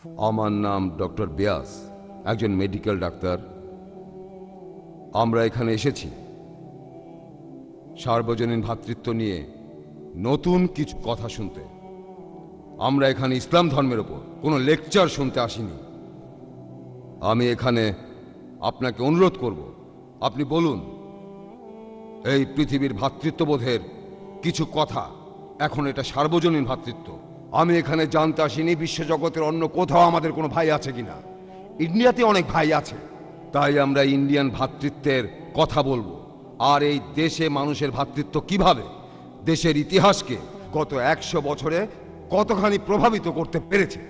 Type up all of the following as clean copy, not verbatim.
আমার নাম ডক্টর ব্যাস, একজন মেডিকেল ডাক্তার। আমরা এখানে এসেছি সার্বজনীন ভ্রাতৃত্ব নিয়ে নতুন কিছু কথা শুনতে। আমরা এখানে ইসলাম ধর্মের ওপর কোনো লেকচার শুনতে আসিনি। আমি এখানে আপনাকে অনুরোধ করব, আপনি বলুন এই পৃথিবীর ভ্রাতৃত্ববোধের কিছু কথা। এখন এটা সার্বজনীন ভ্রাতৃত্ব। আমি এখানে জানতে আসিনি বিশ্বজগতের অন্য কোথাও আমাদের কোনো ভাই আছে কিনা। ইন্ডিয়াতে অনেক ভাই আছে, তাই আমরা ইন্ডিয়ান ভ্রাতৃত্বের কথা বলবো। আর এই দেশে মানুষের ভ্রাতৃত্ব কিভাবে দেশের ইতিহাসকে গত 100 বছরে কতখানি প্রভাবিত করতে পেরেছে।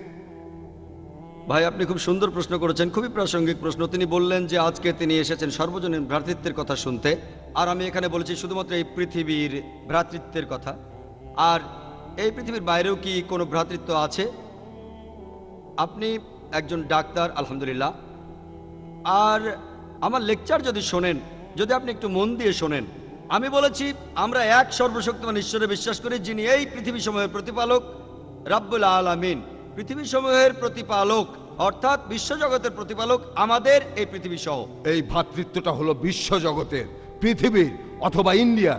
ভাই, আপনি খুব সুন্দর প্রশ্ন করেছেন, খুবই প্রাসঙ্গিক প্রশ্ন। তিনি বললেন যে আজকে তিনি এসেছেন সর্বজনীন ভ্রাতৃত্বের কথা শুনতে, আর আমি এখানে বলেছি শুধুমাত্র এই পৃথিবীর ভ্রাতৃত্বের কথা। আর এই পৃথিবীর বাইরেও কি কোনো ভ্রাতৃত্ব আছে? আপনি একজন ডাক্তার, আলহামদুলিল্লাহ। আর আমার লেকচার যদি শোনেন, যদি আপনি একটু মন দিয়ে শোনেন, আমি বলেছি আমরা এক সর্বশক্তিমান ঈশ্বরে বিশ্বাস করি, যিনি এই পৃথিবী সমূহের প্রতিপালক, রাব্বুল আলামিন। পৃথিবী সমূহের প্রতিপালক অর্থাৎ বিশ্বজগতের প্রতিপালক আমাদের এই পৃথিবী সহ। এই ভ্রাতৃত্বটা হলো বিশ্বজগতের, পৃথিবীর অথবা ইন্ডিয়া।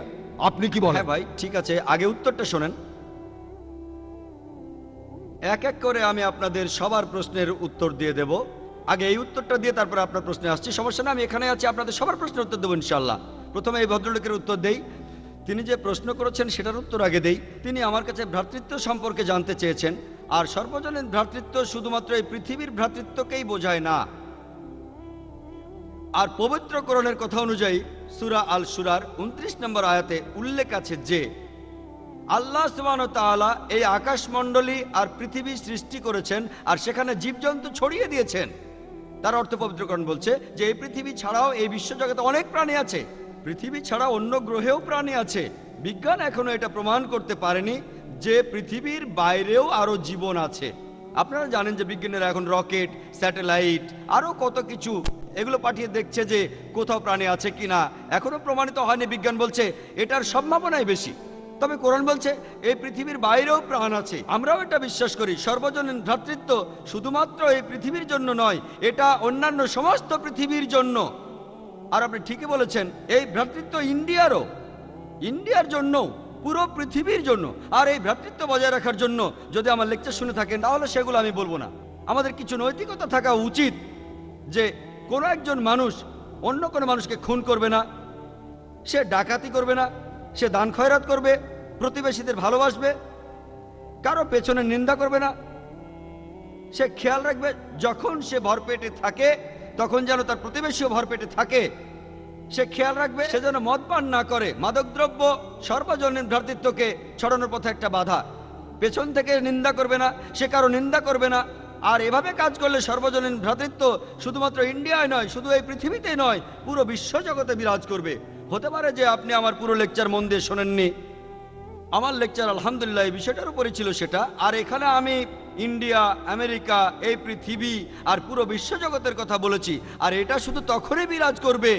আপনি কি বলেন? হ্যাঁ ভাই, ঠিক আছে, আগে উত্তরটা শোনেন। এক এক করে আমি আপনাদের সবার প্রশ্নের উত্তর দিয়ে দেব। আগে এই উত্তরটা দিয়ে তারপরে আপনার প্রশ্নে আসছি। সমস্যা না, আমি এখানে আছি, আপনাদের সবার প্রশ্নের উত্তর দেবো ইনশাল্লাহ। প্রথমে এই ভদ্রলোকের উত্তর দেই। তিনি যে প্রশ্ন করেছেন সেটার উত্তর আগে দেই। তিনি আমার কাছে ভ্রাতৃত্ব সম্পর্কে জানতে চেয়েছেন। আর সর্বজনীন ভ্রাতৃত্ব শুধুমাত্র এই পৃথিবীর ভ্রাতৃত্বকেই বোঝায় না। আর পবিত্র কোরআনের কথা অনুযায়ী সূরা আল শুরার 29 নম্বর আয়াতে উল্লেখ আছে যে আল্লাহ সুবহানাহু ওয়া তাআলা এই আকাশমণ্ডলী আর পৃথিবী সৃষ্টি করেছেন আর সেখানে জীবজন্তু ছড়িয়ে দিয়েছেন। তার অর্থ পবিত্রকরণ বলছে যে এই পৃথিবী ছাড়াও এই বিশ্বজগতে অনেক প্রাণী আছে। পৃথিবী ছাড়া অন্য গ্রহেও প্রাণী আছে। বিজ্ঞান এখনো এটা প্রমাণ করতে পারেনি যে পৃথিবীর বাইরেও আরো জীবন আছে। আপনারা জানেন যে বিজ্ঞানীরা এখন রকেট, স্যাটেলাইট, আরো কত কিছু এগুলো পাঠিয়ে দেখছে যে কোথাও প্রাণী আছে কিনা। এখনো প্রমাণিত হয়নি। বিজ্ঞান বলছে এটার সম্ভাবনাই বেশি। তবে কোরআন বলছে এই পৃথিবীর বাইরেও প্রাণ আছে। আমরাও এটা বিশ্বাস করি। সর্বজনীন ভ্রাতৃত্ব শুধুমাত্র এই পৃথিবীর জন্য নয়, এটা অন্যান্য সমস্ত পৃথিবীর জন্য। আর আপনি ঠিকই বলেছেন, এই ভ্রাতৃত্ব ইন্ডিয়ার জন্য, পুরো পৃথিবীর জন্য। আর এই ভ্রাতৃত্ব বজায় রাখার জন্য যদি আমার লেকচার শুনে থাকেন তাহলে সেগুলো আমি বলবো না। আমাদের কিছু নৈতিকতা থাকা উচিত যে কোনো একজন মানুষ অন্য কোনো মানুষকে খুন করবে না, সে ডাকাতি করবে না, সে দান খয়রাত করবে, প্রতিবেশীদের ভালোবাসবে, কারো পেছনে নিন্দা করবে না। সে খেয়াল রাখবে যখন সে ভরপেটে থাকে তখন যেন তার প্রতিবেশীও ভরপেটে থাকে। সে খেয়াল রাখবে সে যেন মদ পান না করে। মাদকদ্রব্য সর্বজনীন ভ্রাতৃত্বকে ছড়ানোর পথে একটা বাধা। পেছন থেকে নিন্দা করবে না, সে কারো নিন্দা করবে না। আর এভাবে কাজ করলে সর্বজনীন ভ্রাতৃত্ব শুধুমাত্র ইন্ডিয়ায় নয়, শুধু এই পৃথিবীতেই নয়, পুরো বিশ্বজগতে বিরাজ করবে। হতে পারে যে আপনি আমার পুরো লেকচার মন দিয়ে শোনেননি। আমার লেকচার আলহামদুলিল্লাহ এই বিষয়টার উপরই ছিল সেটা। আর এখানে আমি ইন্ডিয়া, আমেরিকা, এই পৃথিবী আর পুরো বিশ্বজগতের কথা বলেছি। আর এটা শুধু তখনই বিরাজ করবে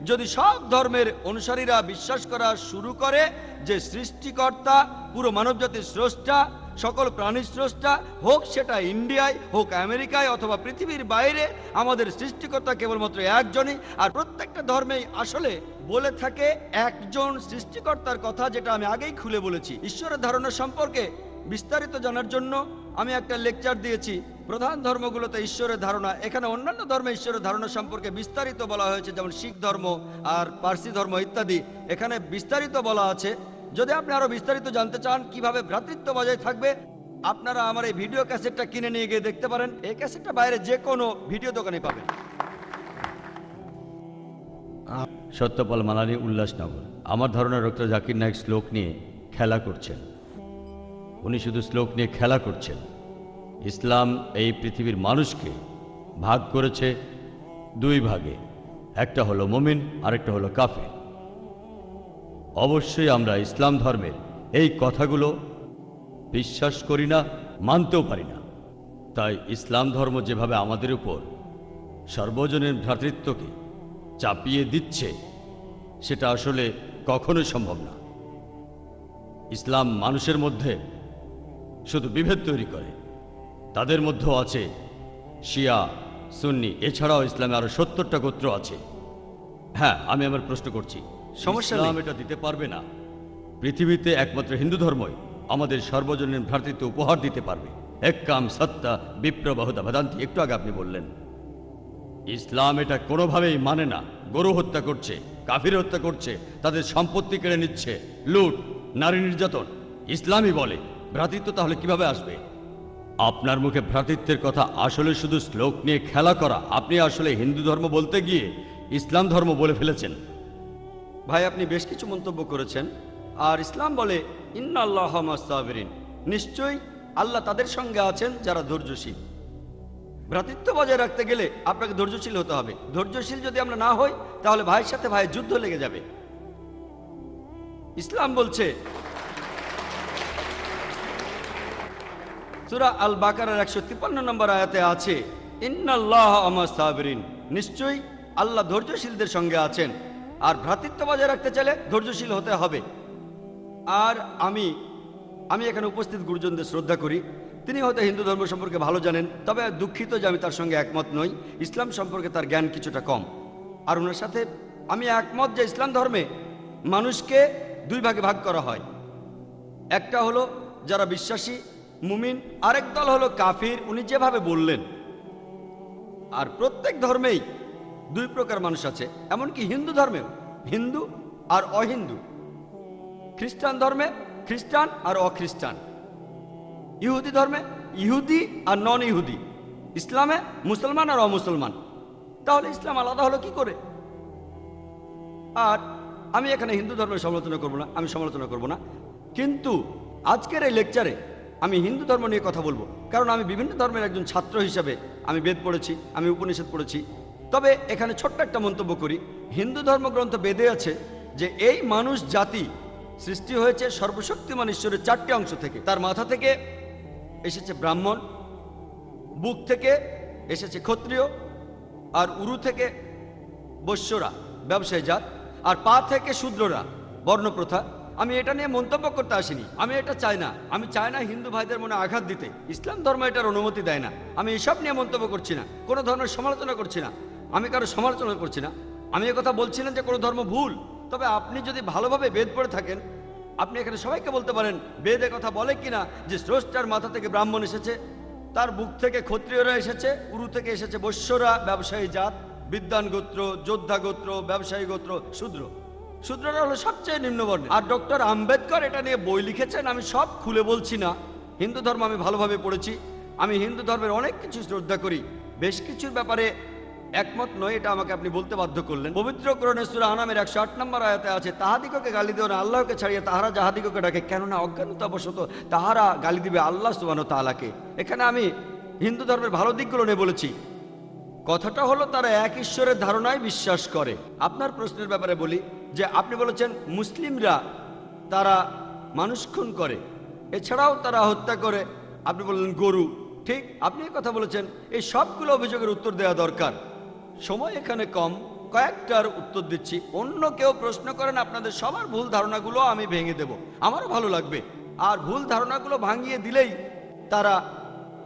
যদি সব ধর্মের অনুসারীরা বিশ্বাস করা শুরু করে যে সৃষ্টিকর্তা, পুরো মানবজাতির স্রষ্টা, সকল প্রাণীর স্রষ্টা, হোক সেটা ইন্ডিয়ায়, হোক আমেরিকায় অথবা পৃথিবীর বাইরে, আমাদের সৃষ্টিকর্তা কেবলমাত্র একজনই। আর প্রত্যেকটা ধর্মেই আসলে বলে থাকে একজন সৃষ্টিকর্তার কথা, যেটা আমি আগেই খুলে বলেছি। ঈশ্বরের ধারণা সম্পর্কে বিস্তারিত জানার জন্য আমি একটা লেকচার দিয়েছি, প্রধান ধর্মগুলোতে ঈশ্বরের ধারণা। এখানে অন্যান্য ধর্মে ঈশ্বরের ধারণা সম্পর্কে বিস্তারিত বলা হয়েছে, যেমন শিখ ধর্ম আর পার্সি ধর্ম ইত্যাদি। এখানে বিস্তারিত বলা আছে। যদি আপনি আরো বিস্তারিত জানতে চান কিভাবে ভ্রাতৃত্ব বজায় থাকবে, আপনারা আমার এই ভিডিও ক্যাসেটটা কিনে নিয়ে গিয়ে দেখতে পারেন। এই ক্যাসেটটা বাইরে যে কোনো ভিডিও দোকানে পাবেন। সত্যপাল মালানি, উল্লাসনগর। আমার ধারণা ডক্টর জাকির নায়েক শ্লোক নিয়ে খেলা করছেন। উনি শুধু শ্লোক নিয়ে খেলা করছেন। ইসলাম এই পৃথিবীর মানুষকে ভাগ করেছে দুই ভাগে, একটা হলো মুমিন, আরেকটা হলো কাফের। অবশ্যই আমরা ইসলাম ধর্মের এই কথাগুলো বিশ্বাস করি না, মানতেও পারি না। তাই ইসলাম ধর্ম যেভাবে আমাদের উপর সর্বজনীন ভ্রাতৃত্বকে চাপিয়ে দিচ্ছে সেটা আসলে কখনোই সম্ভব না। ইসলাম মানুষের মধ্যে শুধু বিভেদ তৈরি করে। তাদের মধ্যেও আছে শিয়া, সুন্নি, এছাড়াও ইসলামে আরো 70টা গোত্র আছে। হ্যাঁ, আমি আমার প্রশ্ন করছি, সমস্যা নেই। ইসলাম এটা দিতে পারবে না? পৃথিবীতে একমাত্র হিন্দু ধর্মই আমাদের সর্বজনীন ভ্রাতৃত্ব উপহার দিতে পারবে। এক্কাম সত্তা বিপ্র বহুদা ভেদান্তি, একটু আগে আপনি বললেন। ইসলাম এটা কোনোভাবেই মানে না। গরু হত্যা করছে, কাফির হত্যা করছে, তাদের সম্পত্তি কেড়ে নিচ্ছে, লুট, নারী নির্যাতন। ইসলামই বলে ভ্রাতৃত্ব, তাহলে কিভাবে আসবে? আপনার মুখে ভ্রাতৃত্বের কথা আসলে শুধু শ্লোক নিয়ে খেলা করা। আপনি আসলে হিন্দু ধর্ম বলতে গিয়ে ইসলাম ধর্ম বলে ফেলেছেন। ভাই, আপনি বেশ কিছু মন্তব্য করেছেন। আর ইসলাম বলে ইন্নাল্লাহ মাস-সাবিরিন, নিশ্চয়ই আল্লাহ তাদের সঙ্গে আছেন যারা ধৈর্যশীল। ভ্রাতৃত্ব বজায় রাখতে গেলে আপনাকে ধৈর্যশীল হতে হবে। ধৈর্যশীল যদি আমরা না হই, তাহলে ভাইয়ের সাথে ভাইয়ের যুদ্ধ লেগে যাবে। ইসলাম বলছে সূরা আল বাকারার 153 নম্বর আয়াতে আছে, ইন্নাল্লাহ মাস-সাবিরিন, নিশ্চয়ই আল্লাহ ধৈর্যশীলদের সঙ্গে আছেন। আর ভ্রাতৃত্ব বজায় রাখতে চাইলে ধৈর্যশীল হতে হবে। আর আমি এখানে উপস্থিত গুরুজনদের শ্রদ্ধা করি। তিনি হয়তো হিন্দু ধর্ম সম্পর্কে ভালো জানেন, তবে দুঃখিত যে আমি তার সঙ্গে একমত নই। ইসলাম সম্পর্কে তার জ্ঞান কিছুটা কম। আর ওনার সাথে আমি একমত যে ইসলাম ধর্মে মানুষকে দুই ভাগে ভাগ করা হয়। একটা হলো যারা বিশ্বাসী মুমিন, আরেক দল হলো কাফির, উনি যেভাবে বললেন। আর প্রত্যেক ধর্মেই দুই প্রকার মানুষ আছে, এমনকি হিন্দু ধর্মেও হিন্দু আর অহিন্দু। খ্রিস্টান ধর্মে খ্রিস্টান আর অখ্রিস্টান, ইহুদি ধর্মে ইহুদি আর নন ইহুদি, ইসলামে মুসলমান আর অমুসলমান। তাহলে ইসলাম আলাদা হলো কি করে? আর আমি এখানে হিন্দু ধর্মের সমালোচনা করব না, আমি সমালোচনা করব না। কিন্তু আজকের এই লেকচারে আমি হিন্দু ধর্ম নিয়ে কথা বলবো, কারণ আমি বিভিন্ন ধর্মের একজন ছাত্র হিসাবে আমি বেদ পড়েছি, আমি উপনিষদ পড়েছি। তবে এখানে ছোট্ট একটা মন্তব্য করি। হিন্দু ধর্মগ্রন্থ বেদে আছে যে এই মানুষ জাতি সৃষ্টি হয়েছে সর্বশক্তিমান ঈশ্বরের 4টে অংশ থেকে। তার মাথা থেকে এসেছে ব্রাহ্মণ, বুক থেকে এসেছে ক্ষত্রিয়, আর উরু থেকে বৈশ্যরা ব্যবসায়ী জাত, আর পা থেকে শূদ্ররা বর্ণপ্রথা। আমি এটা নিয়ে মন্তব্য করতে আসিনি, আমি এটা চাই না। আমি চাই না হিন্দু ভাইদের মনে আঘাত দিতে। ইসলাম ধর্ম এটার অনুমতি দেয় না। আমি এসব নিয়ে মন্তব্য করছি না, কোনো ধর্মের সমালোচনা করছি না, আমি কারো সমালোচনা করছি না। আমি কথা বলছি না যে কোনো ধর্ম ভুল। তবে আপনি যদি ভালোভাবে বেদ পড়ে থাকেন, আপনি এখানে সবাইকে বলতে পারেন বেদে কথা বলে কিনা যে স্রষ্টার মাথা থেকে ব্রাহ্মণ এসেছে, তার বুক থেকে ক্ষত্রিয়রা এসেছে, উরু থেকে এসেছে বৈশ্যরা ব্যবসায়ী জাত, বিদ্বান গোত্র, যোদ্ধা গোত্র, ব্যবসায়ী গোত্র, শূদ্র। শূদ্ররা হলো সবচেয়ে নিম্নবর্ণের। আর ডক্টর আম্বেদকর এটা নিয়ে বই লিখেছেন। আমি সব খুলে বলছি না। হিন্দু ধর্ম আমি ভালোভাবে পড়েছি। আমি হিন্দু ধর্মের অনেক কিছু শ্রদ্ধা করি, বেশ কিছুর ব্যাপারে একমত নয়, এটা আমাকে আপনি বলতে বাধ্য করলেন। পবিত্র কোরআনে সূরা আনামের 108 নম্বর আয়াতে আছে, তাহাদিগকে গালি দিও না আল্লাহকে ছাড়িয়ে তাহারা যাহাদিগকে ডাকে, কেননা অজ্ঞানতাবশত তাহারা গালি দিবে আল্লাহ সুবহানাহু ওয়া তাআলাকে। এখানে আমি হিন্দু ধর্মের ভালো দিকগুলো নিয়ে বলেছি। কথাটা হলো তারা এক ঈশ্বরের ধারণায় বিশ্বাস করে। আপনার প্রশ্নের ব্যাপারে বলি যে আপনি বলেছেন মুসলিমরা তারা মানুষ খুন করে, এছাড়াও তারা হত্যা করে। আপনি বললেন গরু, ঠিক আপনি কথা বলেছেন। এই সবগুলো অভিযোগের উত্তর দেওয়া দরকার, সময় এখানে কম, কয়েকটার উত্তর দিচ্ছি। অন্য কেউ প্রশ্ন করেন, আপনাদের সবার ভুল ধারণাগুলো আমি ভেঙে দেব, আমারও ভালো লাগবে। আর ভুল ধারণাগুলো ভাঙিয়ে দিলেই তারা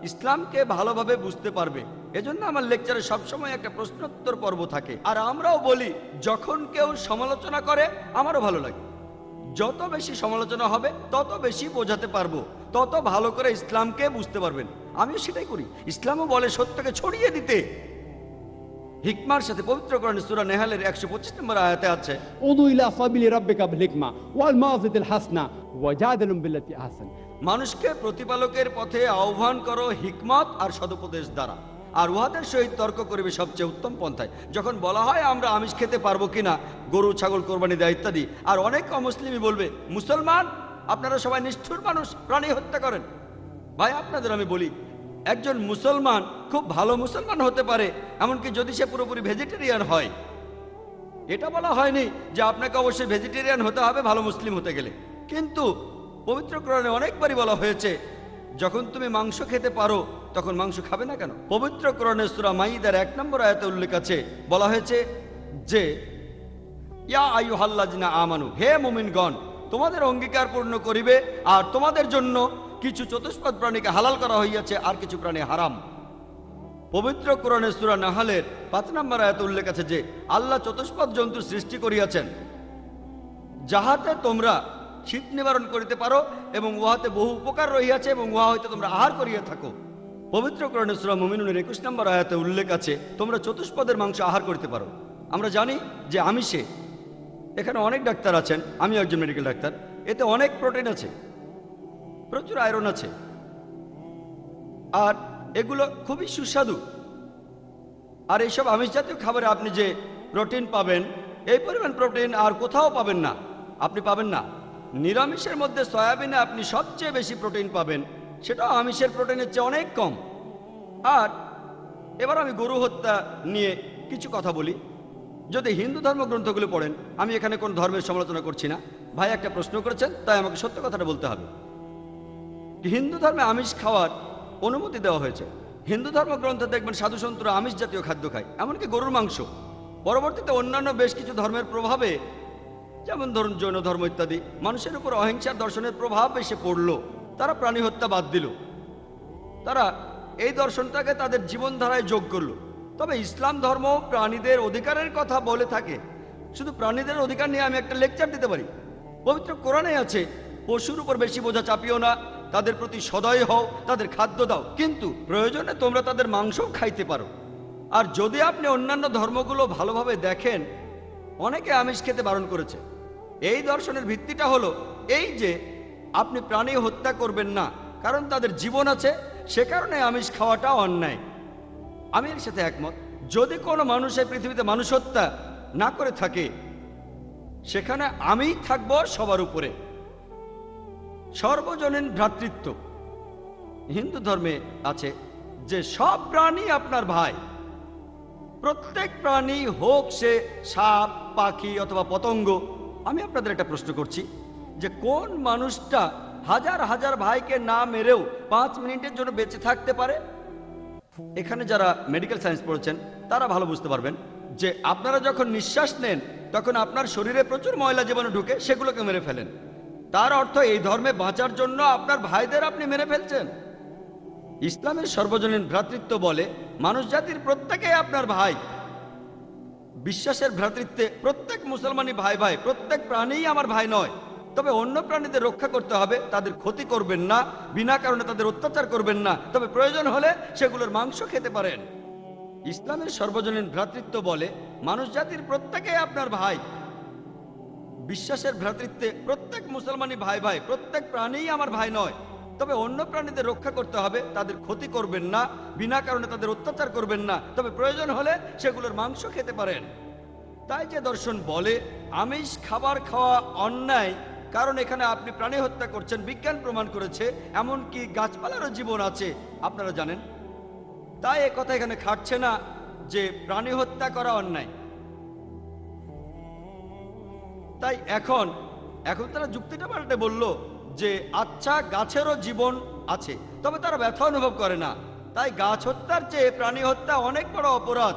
ইসলামকে ভালোভাবে বুঝতে পারবে। এজন্য আমার লেকচারে সবসময় একটা প্রশ্নোত্তর পর্ব থাকে। আর আমরাও বলি, যখন কেউ সমালোচনা করে আমারও ভালো লাগে। যত বেশি সমালোচনা হবে তত বেশি বোঝাতে পারবো, তত ভালো করে ইসলামকে বুঝতে পারবেন। আমিও সেটাই করি। ইসলামও বলে সত্যকে ছড়িয়ে দিতে। হিকমার সাথে পবিত্র কোরআনে সূরা নেহালের 125 নম্বর আয়াতে আছে, উদু ইলা সাবিলি রাব্বিকা বিল হিকমা ওয়াল মাউযিতিল হাসনা ওয়াজাদিলুম বিল্লাতি আহসান। মানুষকে প্রতিপালকের পথে আহ্বান করো হিকমত আর সদুপদেশ দ্বারা, আর উহাদের সহিত তর্ক করবে সবচেয়ে উত্তম পন্থায়। যখন বলা হয় আমরা আমিষ খেতে পারবো কিনা, গরু ছাগল কোরবানি দেয় ইত্যাদি, আর অনেক অমুসলিমই বলবে মুসলমান আপনারা সবাই নিষ্ঠুর মানুষ, প্রাণী হত্যা করেন। ভাই, আপনাদের আমি বলি, একজন মুসলমান খুব ভালো মুসলমান হতে পারে, এমনকি যদি সে পুরোপুরি ভেজিটেরিয়ান হয়। এটা বলা হয়নি যে আপনাকে অবশ্যই ভেজিটেরিয়ান হতে হবে ভালো মুসলিম হতে গেলে। কিন্তু পবিত্র কোরআনে অনেকবারই বলা হয়েছে যখন তুমি মাংস খেতে পারো তখন মাংস খাবে না কেন। পবিত্র কোরআনে সূরা মাইদার 1 নম্বর আয়াতে উল্লেখ আছে, বলা হয়েছে যে ইয়া আইয়ুহাল্লাযিনা আমানু, হে মুমিনগণ, তোমাদের অঙ্গীকার পূর্ণ করিবে আর তোমাদের জন্য কিছু চতুষ্পদ প্রাণীকে হালাল করা হইয়াছে আর কিছু প্রাণী হারাম। পবিত্র কোরআনের সূরা নাহালের 5 নম্বর আয়াতে উল্লেখ আছে যে আল্লাহ চতুষ্পদ জন্তু সৃষ্টি করিয়াছেন যাহাতে তোমরা শীত নিবারণ করিতে পারো এবং উহাতে বহু উপকার রহিয়াছে এবং উহা হইতে তোমরা আহার করিয়া থাকো। পবিত্র কোরআনের সূরা মুমিনুনের 21 নম্বর আয়াতে উল্লেখ আছে তোমরা চতুষ্পদের মাংস আহার করতে পারো। আমরা জানি যে আমিষে, এখানে অনেক ডাক্তার আছেন, আমি একজন মেডিকেল ডাক্তার, এতে অনেক প্রোটিন আছে, প্রচুর আয়রন আছে, আর এগুলো খুবই সুস্বাদু। আর এইসব আমিষ জাতীয় খাবারে আপনি যে প্রোটিন পাবেন, এই পরিমাণ প্রোটিন আর কোথাও পাবেন না, আপনি পাবেন না। নিরামিষের মধ্যে সয়াবিনে আপনি সবচেয়ে বেশি প্রোটিন পাবেন, সেটাও আমিষের প্রোটিনের চেয়ে অনেক কম। আর এবার আমি গরু হত্যা নিয়ে কিছু কথা বলি। যদি হিন্দু ধর্মগ্রন্থগুলো পড়েন, আমি এখানে কোন ধর্মের সমালোচনা করছি না, ভাই একটা প্রশ্ন করেছেন তাই আমাকে সত্য কথাটা বলতে হবে। হিন্দু ধর্মে আমিষ খাওয়ার অনুমতি দেওয়া হয়েছে। হিন্দু ধর্মগ্রন্থে দেখবেন সাধুসন্তরা আমিষ জাতীয় খাদ্য খায়, এমনকি গরুর মাংস। পরবর্তীতে অন্যান্য বেশ কিছু ধর্মের প্রভাবে, যেমন ধরুন জৈন ধর্ম ইত্যাদি, মানুষের উপর অহিংসার দর্শনের প্রভাব এসে পড়ল, তারা প্রাণী হত্যা বাদ দিল, তারা এই দর্শনটাকে তাদের জীবনধারায় যোগ করলো। তবে ইসলাম ধর্ম প্রাণীদের অধিকারের কথা বলে থাকে। শুধু প্রাণীদের অধিকার নিয়ে আমি একটা লেকচার দিতে পারি। পবিত্র কোরআনে আছে পশুর উপর বেশি বোঝা চাপিও না, তাদের প্রতি সদয় হও, তাদের খাদ্য দাও, কিন্তু প্রয়োজনে তোমরা তাদের মাংসও খাইতে পারো। আর যদি আপনি অন্যান্য ধর্মগুলো ভালোভাবে দেখেন, অনেকে আমিষ খেতে বারণ করেছে। এই দর্শনের ভিত্তিটা হলো এই যে আপনি প্রাণী হত্যা করবেন না, কারণ তাদের জীবন আছে, সে কারণে আমিষ খাওয়াটা অন্যায়। আমি এর সাথে একমত। যদি কোনো মানুষ এই পৃথিবীতে মানুষ হত্যা না করে থাকে, সেখানে আমিই থাকবো সবার উপরে। সর্বজনীন ভ্রাতৃত্ব হিন্দু ধর্মে আছে যে সব প্রাণী আপনার ভাই। প্রত্যেক প্রাণী, হোক সে সাপ, পাখি অথবা পতঙ্গ। আমি আপনাদের একটা প্রশ্ন করছি যে কোন মানুষটা হাজার হাজার ভাইকে না মেরেও 5 মিনিটের জন্য বেঁচে থাকতে পারে? এখানে যারা মেডিকেল সায়েন্স পড়েছেন তারা ভালো বুঝতে পারবেন যে আপনারা যখন নিঃশ্বাস নেন তখন আপনার শরীরে প্রচুর ময়লা জীবাণু ঢুকে, সেগুলোকে মেরে ফেলেন। তার অর্থ এই ধর্মে বাঁচার জন্য আপনার ভাইদের আপনি মেরে ফেলছেন। ইসলামের সর্বজনীন ভ্রাতৃত্ব বলে মানুষ জাতির প্রত্যেকেই আপনার ভাই। বিশ্বাসের ভ্রাতৃত্বে প্রত্যেক মুসলমানই ভাই ভাই, প্রত্যেক প্রাণীই আমার ভাই নয়। তবে অন্য প্রাণীদের রক্ষা করতে হবে, তাদের ক্ষতি করবেন না, বিনা কারণে তাদের অত্যাচার করবেন না, তবে প্রয়োজন হলে সেগুলোর মাংস খেতে পারেন। ইসলামের সর্বজনীন ভ্রাতৃত্ব বলে মানুষ জাতির প্রত্যেকেই আপনার ভাই। বিশ্বাসের ভ্রাতৃত্বে প্রত্যেক মুসলমানই ভাই ভাই, প্রত্যেক প্রাণীই আমার ভাই নয়, তবে অন্য প্রাণীদের রক্ষা করতে হবে, তাদের ক্ষতি করবেন না, বিনা কারণে তাদের অত্যাচার করবেন না, তবে প্রয়োজন হলে সেগুলোর মাংস খেতে পারেন। তাই যে দর্শন বলে আমিষ খাবার খাওয়া অন্যায়, কারণ এখানে আপনি প্রাণী হত্যা করছেন, বিজ্ঞান প্রমাণ করেছে, এমনকি গাছপালারও জীবন আছে, আপনারা জানেন। তাই এ কথা এখানে খাটছে না যে প্রাণী হত্যা করা অন্যায়। তাই এখন তারা যুক্তিটা পাল্টে বলল যে আচ্ছা, গাছেরও জীবন আছে, তবে তারা ব্যথা অনুভব করে না, তাই গাছ হত্যার চেয়ে প্রাণী হত্যা অনেক বড় অপরাধ।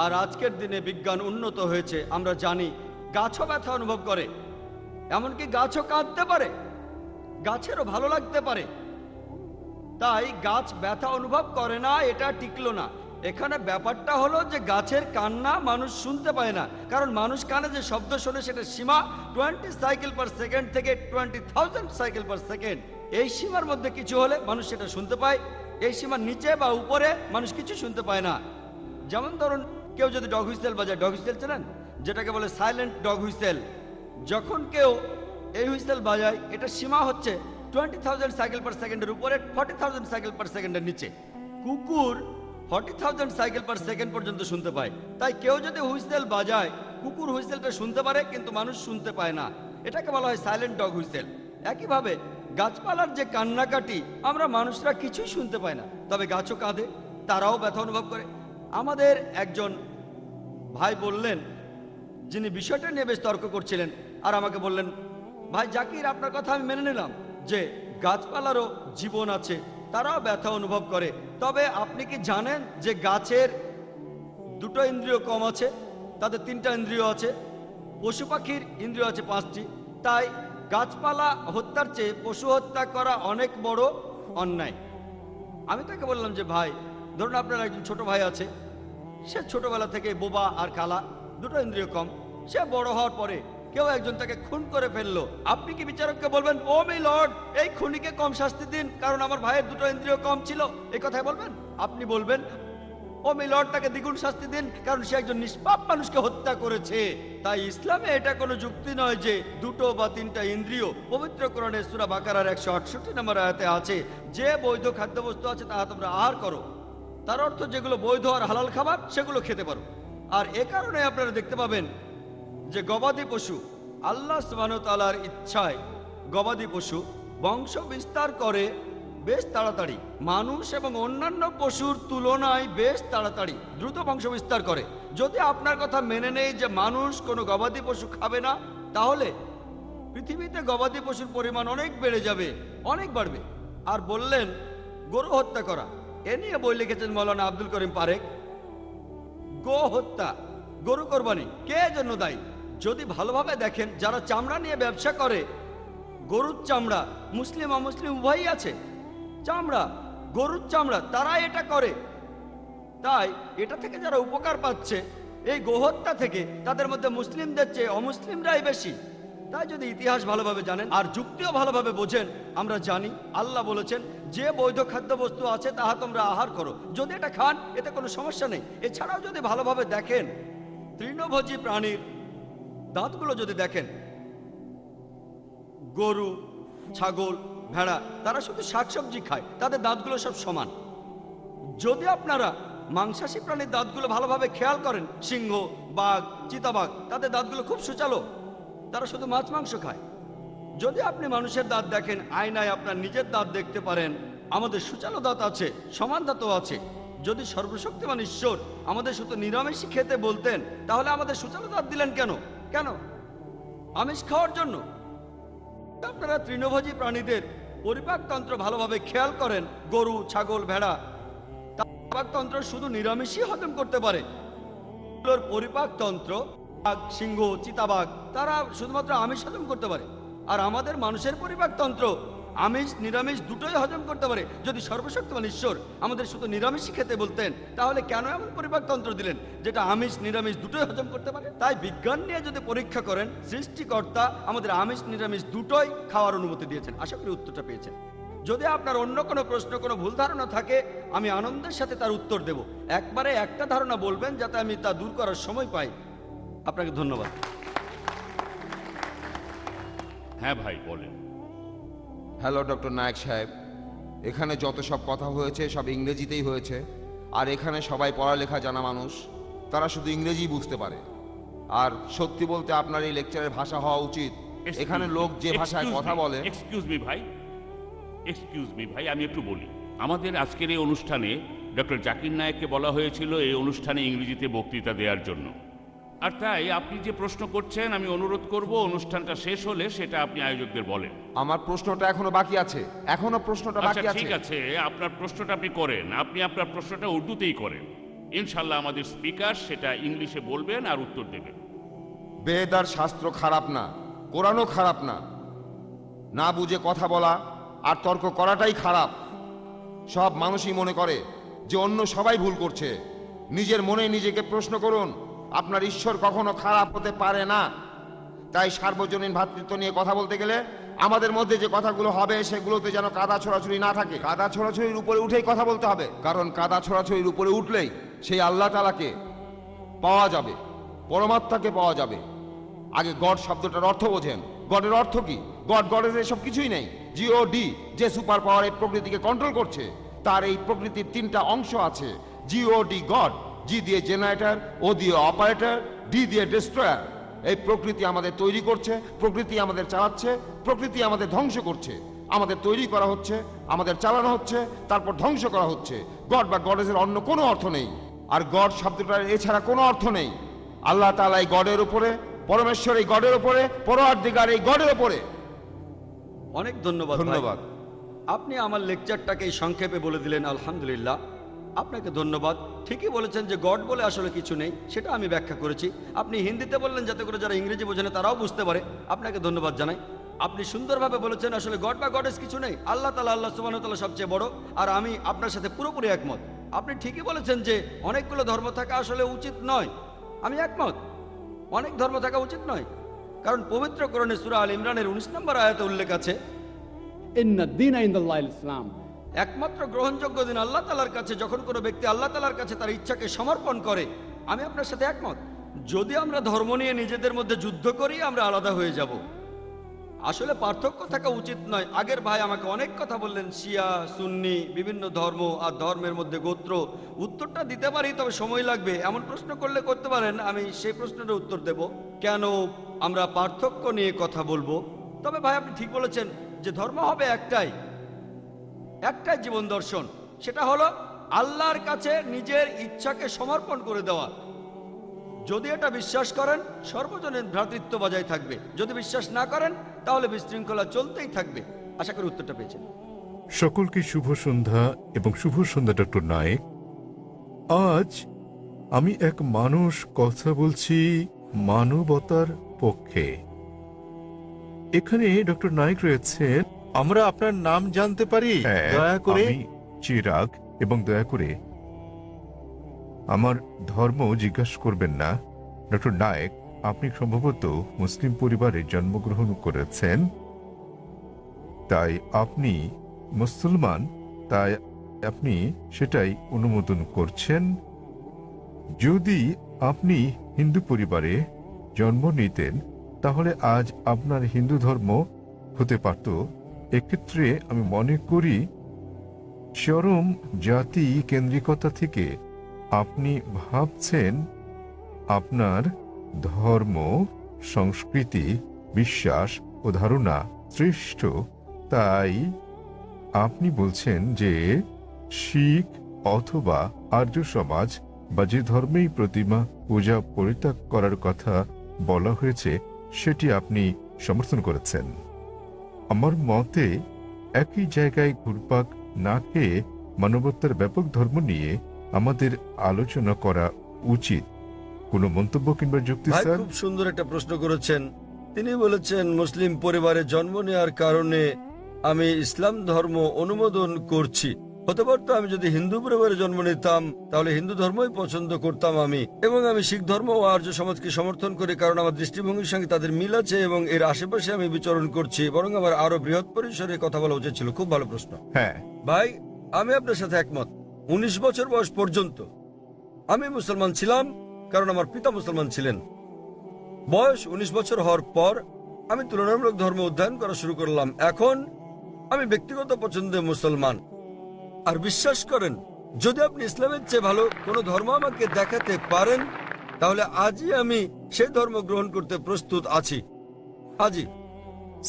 আর আজকের দিনে বিজ্ঞান উন্নত হয়েছে, আমরা জানি গাছও ব্যথা অনুভব করে, এমনকি গাছও কাঁদতে পারে, গাছেরও ভালো লাগতে পারে। তাই গাছ ব্যথা অনুভব করে না, এটা টিকলো না। এখানে ব্যাপারটা হলো যে গাছের কান্না মানুষ শুনতে পায় না, কারণ মানুষ কানে যে শব্দ শোনে সেটা সীমা 20 সাইকেল পার সেকেন্ড থেকে 20,000 সাইকেল পার সেকেন্ড। এই সীমার মধ্যে কিছু হলে মানুষ সেটা শুনতে পায়, এই সীমার নিচে বা উপরে মানুষ কিছু শুনতে পায় না। যেমন ধরুন কেউ যদি ডগ হুইসেল বাজায়, ডগ হুইসেল চেনেন, যেটাকে বলে সাইলেন্ট ডগ হুইসেল। যখন কেউ এই হুইসেল বাজায়, এটা সীমা হচ্ছে 20,000 সাইকেল পার সেকেন্ডের উপরে, 40,000 সাইকেল পার সেকেন্ডের নিচে। কুকুর 40,000 সাইকেল পার সেকেন্ড পর্যন্ত শুনতে পায়। তাই কেউ যদি হুইসেল বাজায়, কুকুর হুইসেলটা শুনতে পারে কিন্তু মানুষ শুনতে পায় না, এটাকে বলা হয় সাইলেন্ট ডগ হুইসেল। একইভাবে গাছপালার যে কান্নাকাটি আমরা মানুষরা কিছুই শুনতে পাই না, তবে গাছও কাঁদে, তারাও ব্যথা অনুভব করে। আমাদের একজন ভাই বললেন, যিনি বিষয়টা নিয়ে বেশ তর্ক করছিলেন, আর আমাকে বললেন, ভাই জাকির, আপনার কথা আমি মেনে নিলাম যে গাছপালারও জীবন আছে, তারাও ব্যথা অনুভব করে, তবে আপনি কি জানেন যে গাছের 2টো ইন্দ্রিয় কম আছে, তাদের 3টা ইন্দ্রিয় আছে, পশু পাখির ইন্দ্রিয় আছে 5টি। তাই গাছপালা হত্যার চেয়ে পশু হত্যা করা অনেক বড় অন্যায়। আমি তাকে বললাম যে ভাই, ধরুন আপনার একজন ছোট ভাই আছে, সে ছোটবেলা থেকে বোবা আর কালা, দুটো ইন্দ্রিয় কম। সে বড় হওয়ার পরে কেউ একজন তাকে খুন করে ফেললো, আপনি কি বিচারককে বলবেন ও মাই লর্ড, এই খুনিকে কম শাস্তি দিন কারণ আমার ভাইয়ের দুটো ইন্দ্রিয় কম ছিল? এই কথাই বলবেন? আপনি বলবেন ও মাই লর্ড, তাকে দ্বিগুণ শাস্তি দিন কারণ সে একজন নিষ্পাপ মানুষকে হত্যা করেছে। তাই ইসলামে এটা কোনো যুক্তি নয় যে দুটো বা তিনটা ইন্দ্রিয়। পবিত্র কোরআনে সূরা বাকারার 168 নম্বর আয়াতে আছে, যে বৈধ খাদ্যবস্তু আছে তাহা তোমরা আহার করো। তার অর্থ যেগুলো বৈধ আর হালাল খাবার সেগুলো খেতে পারো। আর এ কারণে আপনারা দেখতে পাবেন যে গবাদি পশু, আল্লাহ সুবহানাহু ওয়া তাআলার ইচ্ছায় গবাদি পশু বংশ বিস্তার করে বেশ তাড়াতাড়ি, মানুষ এবং অন্যান্য পশুর তুলনায় বেশ তাড়াতাড়ি দ্রুত বংশ বিস্তার করে। যদি আপনার কথা মেনে নেই যে মানুষ কোনো গবাদি পশু খাবে না, তাহলে পৃথিবীতে গবাদি পশুর পরিমাণ অনেক বেড়ে যাবে, অনেক বাড়বে। আর বললেন গরু হত্যা করা, এ নিয়ে বই লিখেছেন মৌলানা আব্দুল করিম পারেক। গো হত্যা, গরু কোরবানি কে জন্য দায়ী? যদি ভালোভাবে দেখেন, যারা চামড়া নিয়ে ব্যবসা করে, গরুর চামড়া, মুসলিম অমুসলিম উভয়ই আছে, চামড়া, গরুর চামড়া, তারা এটা করে। তাই এটা থেকে যারা উপকার পাচ্ছে এই গোহত্যা থেকে, তাদের মধ্যে মুসলিমদের চেয়ে অমুসলিমরাই বেশি। তাই যদি ইতিহাস ভালোভাবে জানেন আর যুক্তিও ভালোভাবে বোঝেন, আমরা জানি আল্লাহ বলেছেন যে বৈধ খাদ্যবস্তু আছে তাহা তোমরা আহার করো, যদি এটা খান এতে কোনো সমস্যা নেই। এছাড়াও যদি ভালোভাবে দেখেন, তৃণভোজী প্রাণীর দাঁতগুলো যদি দেখেন, গরু, ছাগল, ভেড়া, তারা শুধু শাকসবজি খায়, তাদের দাঁতগুলো সব সমান। যদি আপনারা মাংসাশী প্রাণীর দাঁতগুলো ভালোভাবে খেয়াল করেন, সিংহ, বাঘ, চিতাবাঘ, তাদের দাঁতগুলো খুব সুচালো, তারা শুধু মাছ মাংস খায়। যদি আপনি মানুষের দাঁত দেখেন, আয়নায় আপনার নিজের দাঁত দেখতে পারেন, আমাদের সুচালো দাঁত আছে, সমান দাঁতও আছে। যদি সর্বশক্তিমান ঈশ্বর আমাদের শুধু নিরামিষই খেতে বলতেন, তাহলে আমাদের সুচালো দাঁত দিলেন কেন? কেন? আমিষ খাওয়ার জন্য? আপনারা তৃণভোজী প্রাণীদের পরিপাকতন্ত্র ভালোভাবে খেয়াল করেন, গরু, ছাগল, ভেড়া, পরিপাকতন্ত্র শুধু নিরামিষই হজম করতে পারে। পরিপাকতন্ত্র, বাঘ, সিংহ, চিতাবাঘ, তারা শুধুমাত্র আমিষ হজম করতে পারে। আর আমাদের মানুষের পরিপাকতন্ত্র আমিষ নিরামিষ দুটোই হজম করতে পারে। যদি সর্বশক্তিমান ঈশ্বর আমাদের শুধু নিরামিষই খেতে বলতেন, তাহলে কেন এমন পরিপাকতন্ত্র দিলেন যেটা আমিষ নিরামিষ দুটোই হজম করতে পারে? তাই বিজ্ঞান নিয়ে যদি পরীক্ষা করেন, সৃষ্টিকর্তা আমাদের আমিষ নিরামিষ দুটোই খাওয়ার অনুমতি দিয়েছেন। আশা করি উত্তরটা পেয়েছেন। যদি আপনার অন্য কোনো প্রশ্ন, কোনো ভুল ধারণা থাকে, আমি আনন্দের সাথে তার উত্তর দেব। একবারে একটা ধারণা বলবেন যাতে আমি তা দূর করার সময় পাই। আপনাকে ধন্যবাদ। হ্যাঁ ভাই বলেন। হ্যালো ডক্টর নায়েক সাহেব, এখানে যত সব কথা হয়েছে সব ইংরেজিতেই হয়েছে। আর এখানে সবাই পড়ালেখা জানা মানুষ, তারা শুধু ইংরেজি বুঝতে পারে। আর সত্যি বলতে আপনার এই লেকচারের ভাষা হওয়া উচিত, এখানে লোক যে ভাষায় কথা বলে। এক্সকিউজ মি ভাই, আমি একটু বলি। আমাদের আজকের এই অনুষ্ঠানে ডক্টর জাকির নায়েককে বলা হয়েছিল এই অনুষ্ঠানে ইংরেজিতে বক্তৃতা দেওয়ার জন্য। আর তাই আপনি যে প্রশ্ন করছেন, আমি অনুরোধ করব অনুষ্ঠানটা শেষ হলে সেটা আপনি আয়োজকদের বলেন। আমার প্রশ্নটা এখনো বাকি আছে, এখনো প্রশ্নটা বাকি আচ্ছা আছে। ঠিক আছে, আপনার প্রশ্নটা আপনি করেন। আপনি আপনার প্রশ্নটা উর্দুতেই করেন। ইনশাল্লাহ আমাদের স্পিকার সেটা ইংলিশে বলবেন আর উত্তর দেবেন। বেদ আর শাস্ত্র খারাপ না, কোরআনও খারাপ না। না বুঝে কথা বলা আর তর্ক করাটাই খারাপ। সব মানুষই মনে করে যে অন্য সবাই ভুল করছে। নিজের মনে নিজেকে প্রশ্ন করুন, আপনার ঈশ্বর কখনো খারাপ হতে পারে না। তাই সার্বজনীন ভ্রাতৃত্ব নিয়ে কথা বলতে গেলে আমাদের মধ্যে যে কথাগুলো হবে সেগুলোতে যেন কাদা ছোড়াছুড়ি না থাকে। কাদা ছোড়াছুড়ির উপরে উঠেই কথা বলতে হবে, কারণ কাদা ছোড়াছুড়ির উপরে উঠলেই সেই আল্লাহ তাআলাকে পাওয়া যাবে, পরমাত্মাকে পাওয়া যাবে। আগে গড শব্দটার অর্থ বোঝেন। গডের অর্থ কি? গডের এসব কিছুই নেই। জিওডি, যে সুপার পাওয়ার এই প্রকৃতিকে কন্ট্রোল করছে, তার এই প্রকৃতির তিনটা অংশ আছে। জিওডি গড, জি দিয়ে জেনারেটর, ও দিয়ে অপারেটর, ডি দিয়ে ডিস্ট্রয়ার। এই প্রকৃতি আমাদের তৈরি করছে, প্রকৃতি আমাদের চালাচ্ছে, প্রকৃতি আমাদের ধ্বংস করছে। আমাদের তৈরি করা হচ্ছে, আমাদের চালানো হচ্ছে, তারপর ধ্বংস করা হচ্ছে। গড বা গডেসের অন্য কোনো অর্থ নেই। আর গড শব্দটার এছাড়া কোনো অর্থ নেই। আল্লাহ তাআলা এই গডের উপরে, পরমেশ্বর এই গডের উপরে, পরওয়ারদিগার এই গডের উপরে। অনেক ধন্যবাদ। ধন্যবাদ। আপনি আমার লেকচারটাকে সংক্ষেপে বলে দিলেন, আলহামদুলিল্লাহ। আপনাকে ধন্যবাদ। ঠিকই বলেছেন যে গড বলে আসলে কিছু নেই, সেটা আমি ব্যাখ্যা করেছি। আপনি হিন্দিতে বললেন যাতে করে যারা ইংরেজি বোঝে না তারাও বুঝতে পারে। আপনাকে ধন্যবাদ জানাই। আপনি সুন্দরভাবে বলেছেন আসলে গড বা গডেস কিছু নেই, আল্লাহ তাআলা, আল্লাহ সুবহানাহু ওয়া তাআলা সবচেয়ে বড়। আর আমি আপনার সাথে পুরোপুরি একমত। আপনি ঠিকই বলেছেন যে অনেকগুলো ধর্ম থাকা আসলে উচিত নয়। আমি একমত, অনেক ধর্ম থাকা উচিত নয়, কারণ পবিত্র কোরআনে সূরা আল ইমরানের 19 নম্বর আয়াতে উল্লেখ আছে, إن الدين عند الله الإسلام। একমাত্র গ্রহণযোগ্য দিন আল্লাহ তাআলার কাছে যখন কোনো ব্যক্তি আল্লাহ তাআলার কাছে তার ইচ্ছাকে সমর্পণ করে। আমি আপনার সাথে একমত। যদি আমরা ধর্ম নিয়ে নিজেদের মধ্যে যুদ্ধ করি, আমরা আলাদা হয়ে যাব। আসলে পার্থক্য থাকা উচিত নয়। আগের ভাই আমাকে অনেক কথা বললেন, শিয়া, সুন্নি, বিভিন্ন ধর্ম আর ধর্মের মধ্যে গোত্র। উত্তরটা দিতে পারি, তবে সময় লাগবে। এমন প্রশ্ন করলে করতে পারেন, আমি সেই প্রশ্নের উত্তর দেব। কেন আমরা পার্থক্য নিয়ে কথা বলবো? তবে ভাই আপনি ঠিক বলেছেন যে ধর্ম হবে একটাই জীবন দর্শন। সেটা হলো আল্লাহর কাছে নিজের ইচ্ছাকে সমর্পণ করে দেওয়া। যদি এটা বিশ্বাস করেন, সর্বজনীন ভ্রাতৃত্ব বজায় থাকবে। যদি বিশ্বাস না করেন, তাহলে বিশৃঙ্খলা চলতেই থাকবে। আশা করি উত্তরটা পেয়েছেন। সকলকে শুভ সন্ধ্যা এবং শুভ সন্ধ্যা ডক্টর নায়েক। আজ আমি এক মানুষ কথা বলছি মানবতার পক্ষে। এখানে ডক্টর নায়েক রয়েছেন। আমরা আপনার নাম জানতে পারি হ্যাঁ, দয়া করে? আমি চিরাগ, এবং দয়া করে আমার ধর্ম জিজ্ঞাসা করবেন না। ডক্টর নায়েক, আপনি সম্ভবত মুসলিম পরিবারে জন্মগ্রহণ করেছেন, তাই আপনি মুসলমান, তাই আপনি সেটাই অনুমোদন করছেন। যদি আপনি হিন্দু পরিবারে জন্ম নিতেন, তাহলে আজ আপনার হিন্দু ধর্ম হতে পারত। এক্ষেত্রে আমি মনে করি চরম জাতি কেন্দ্রিকতা থেকে আপনি ভাবছেন আপনার ধর্ম, সংস্কৃতি, বিশ্বাস ও ধারণা শ্রেষ্ঠ। তাই আপনি বলছেন যে শিখ অথবা আর্য সমাজ বা যে ধর্মেই প্রতিমা পূজা পরিত্যাগ করার কথা বলা হয়েছে সেটি আপনি সমর্থন করেছেন। আমার মতে একই জায়গায় ঘুরপাক না খেয়ে মানবতার ব্যাপক ধর্ম নিয়ে আমাদের আলোচনা করা উচিত। কোনো মন্তব্য কিংবা যুক্তি ভাই স্যার? খুব সুন্দর একটা প্রশ্ন করেছেন। তিনি বলেছেন মুসলিম পরিবারে জন্ম নেওয়ার কারণে আমি ইসলাম ধর্ম অনুমোদন করছি। হতে পারতো আমি যদি হিন্দু পরিবারে জন্ম নিতাম, তাহলে হিন্দু ধর্মই পছন্দ করতাম আমি। এবং আমি শিখ ধর্ম ও আর্য সমাজকে সমর্থন করি, কারণ আমার দৃষ্টিভঙ্গির সঙ্গে তাদের মিল আছে এবং এর আশেপাশে আমি বিচরণ করছি। বরং আমার আরো বৃহৎ পরিসরে কথা বলা উচিত ছিল। খুব ভালো প্রশ্ন। হ্যাঁ, ভাই আমি আপনার সাথে একমত। 19 বছর বয়স পর্যন্ত আমি মুসলমান ছিলাম, কারণ আমার পিতা মুসলমান ছিলেন। বয়স 19 বছর হওয়ার পর আমি তুলনামূলক ধর্ম অধ্যয়ন করা শুরু করলাম। এখন আমি ব্যক্তিগত পছন্দে মুসলমান। আর বিশ্বাস করেন, যদি আপনি ইসলামের চেয়ে ভালো কোনো ধর্ম আমাকে দেখাতে পারেন, তাহলে আজই আমি সেই ধর্ম গ্রহণ করতে প্রস্তুত আছি। আজই।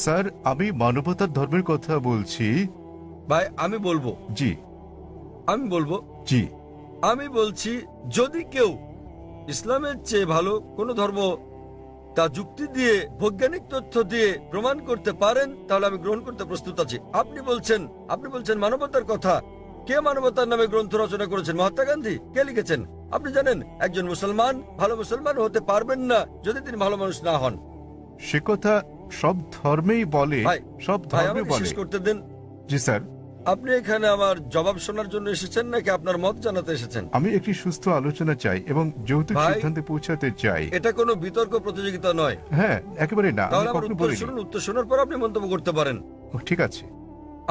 স্যার, আমি মানবতার ধর্মের কথা বলছি। ভাই আমি বলবো জি জি আমি বলছি, যদি কেউ ইসলামের চেয়ে ভালো কোনো ধর্ম তা যুক্তি দিয়ে, বৈজ্ঞানিক তথ্য দিয়ে প্রমাণ করতে পারেন, তাহলে আমি গ্রহণ করতে প্রস্তুত আছি। আপনি বলছেন মানবতার কথা। কে মানবতার নামে গ্রন্থ রচনা করেছেন? মহাত্মা গান্ধী। কে লিখেছেন? আপনি জানেন একজন মুসলমান ভালো মুসলমান হতে পারবেন না যদি তিনি ভালো মানুষ না হন। সে কথা সব ধর্মেই বলে, ভাই, সব ভাই ধর্মে আমাকে বলে। শেষ করতে দিন। জি স্যার। আপনি এখানে আমার জবাব শোনার জন্য এসেছেন নাকি আপনার মত জানাতে এসেছেন? আমি একটি সুস্থ আলোচনা চাই এবং যৌতুক ভাই, সিদ্ধান্তে পৌঁছাতে চাই। এটা কোনো বিতর্ক প্রতিযোগিতা নয়। হ্যাঁ, একেবারে না। আমি তাহলে আমার কখনো উত্তর বলিনি। শুনুন, উত্তর শোনার পর আপনি মন্তব্য করতে পারেন। ও, ঠিক আছে।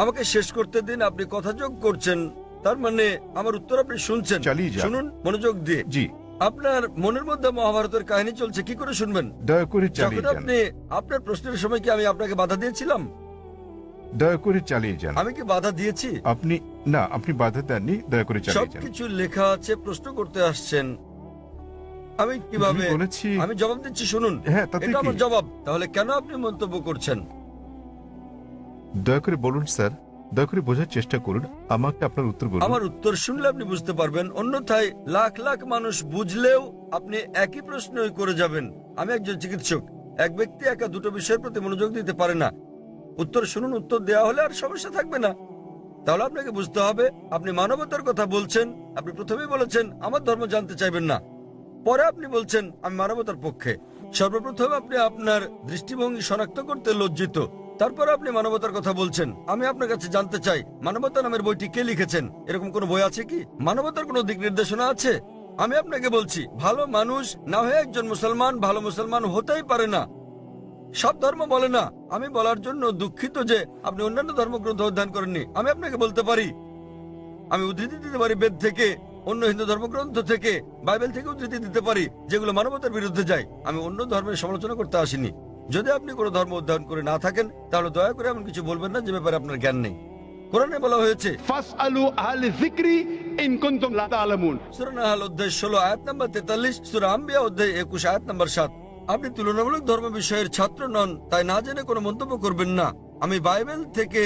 আমাকে শেষ করতে দিন। আপনি কথা যোগ করছেন, তার মানে আমার উত্তর আপনি শুনছেন। চালিয়ে যান। শুনুন মনোযোগ দিয়ে। জি, আপনার মনের মধ্যে মহাভারতের কাহিনী চলছে, কি করে শুনবেন? দয়া করে যখন চালিয়ে যান। আপনি আপনার প্রশ্নের সময় কি আমি আপনাকে বাধা দিয়েছিলাম? দয়া করে চালিয়ে যান। আমি কি বাধা দিয়েছি? আপনি বাধা দেননি। দয়া করে চালিয়ে যান। সবকিছু লেখা আছে, প্রশ্ন করতে আসছেন, আমি কিভাবে আমি বলেছি। আমি জবাব দিচ্ছি, শুনুন। হ্যাঁ, তাতে এটা কি? আমার জবাব। তাহলে কেন আপনি মন্তব্য করছেন? দয়া করে বলুন স্যার, দয়া করে বোঝার চেষ্টা করুন। আমাকে আপনার উত্তর বলুন। আমার উত্তর শুনলে আপনি বুঝতে পারবেন, অন্যথায় লাখ লাখ মানুষ বুঝলেও আপনি একই প্রশ্নই করে যাবেন। আমি একজন চিকিৎসক। এক ব্যক্তি একা দুটো বিষয়ের প্রতি মনোযোগ দিতে পারে না। উত্তর শুনুন, উত্তর দেওয়া হলে আর সমস্যা থাকবে না। তাহলে আপনাকে বুঝতে হবে, আপনি মানবতার কথা বলছেন। আপনি প্রথমেই বলেছেন আমার ধর্ম জানতে চাইবেন না, পরে আপনি বলছেন আমি মানবতার পক্ষে। সর্বপ্রথম আপনি আপনার দৃষ্টিভঙ্গি শনাক্ত করতে লজ্জিত। তারপর আপনি মানবতার কথা বলছেন। আমি আপনার কাছে জানতে চাই, মানবতা নামের বইটি কে লিখেছেন? এরকম কোনো বই আছে কি? মানবতার কোনো দিক নির্দেশনা আছে? আমি আপনাকে বলছি, ভালো মানুষ না হয়ে একজন মুসলমান ভালো মুসলমান হতেই পারে না। সব ধর্ম বলে না। আমি বলার জন্য দুঃখিত যে আপনি অন্যান্য ধর্মগ্রন্থ অধ্যয়ন করেননি। আমি আপনাকে বলতে পারি, আমি উদ্ধৃতি দিতে পারি বেদ থেকে, অন্য হিন্দু ধর্মগ্রন্থ থেকে, বাইবেল থেকে উদ্ধৃতি দিতে পারি যেগুলো মানবতার বিরুদ্ধে যায়। আমি অন্য ধর্মের সমালোচনা করতে আসিনি। যদি আপনি কোনো ধর্ম অধ্যয়ন করে না থাকেন তাহলে দয়া করে এমন কিছু বলবেন না যে ব্যাপারে আপনার জ্ঞান নেই। কোরআনে বলা হয়েছে ফাসআলু আহলে যিকরি ইন কুনতুম লা তা'লামুন। সূরা নাহল অধ্যায় 16 আয়াত নাম্বার 43, সূরা আম্বিয়া অধ্যায় 21 আয়াত নাম্বার 7। আপনি তুলনামূলক ধর্ম বিষয়ের ছাত্র নন, তাই না জেনে কোনো মন্তব্য করবেন না। আমি বাইবেল থেকে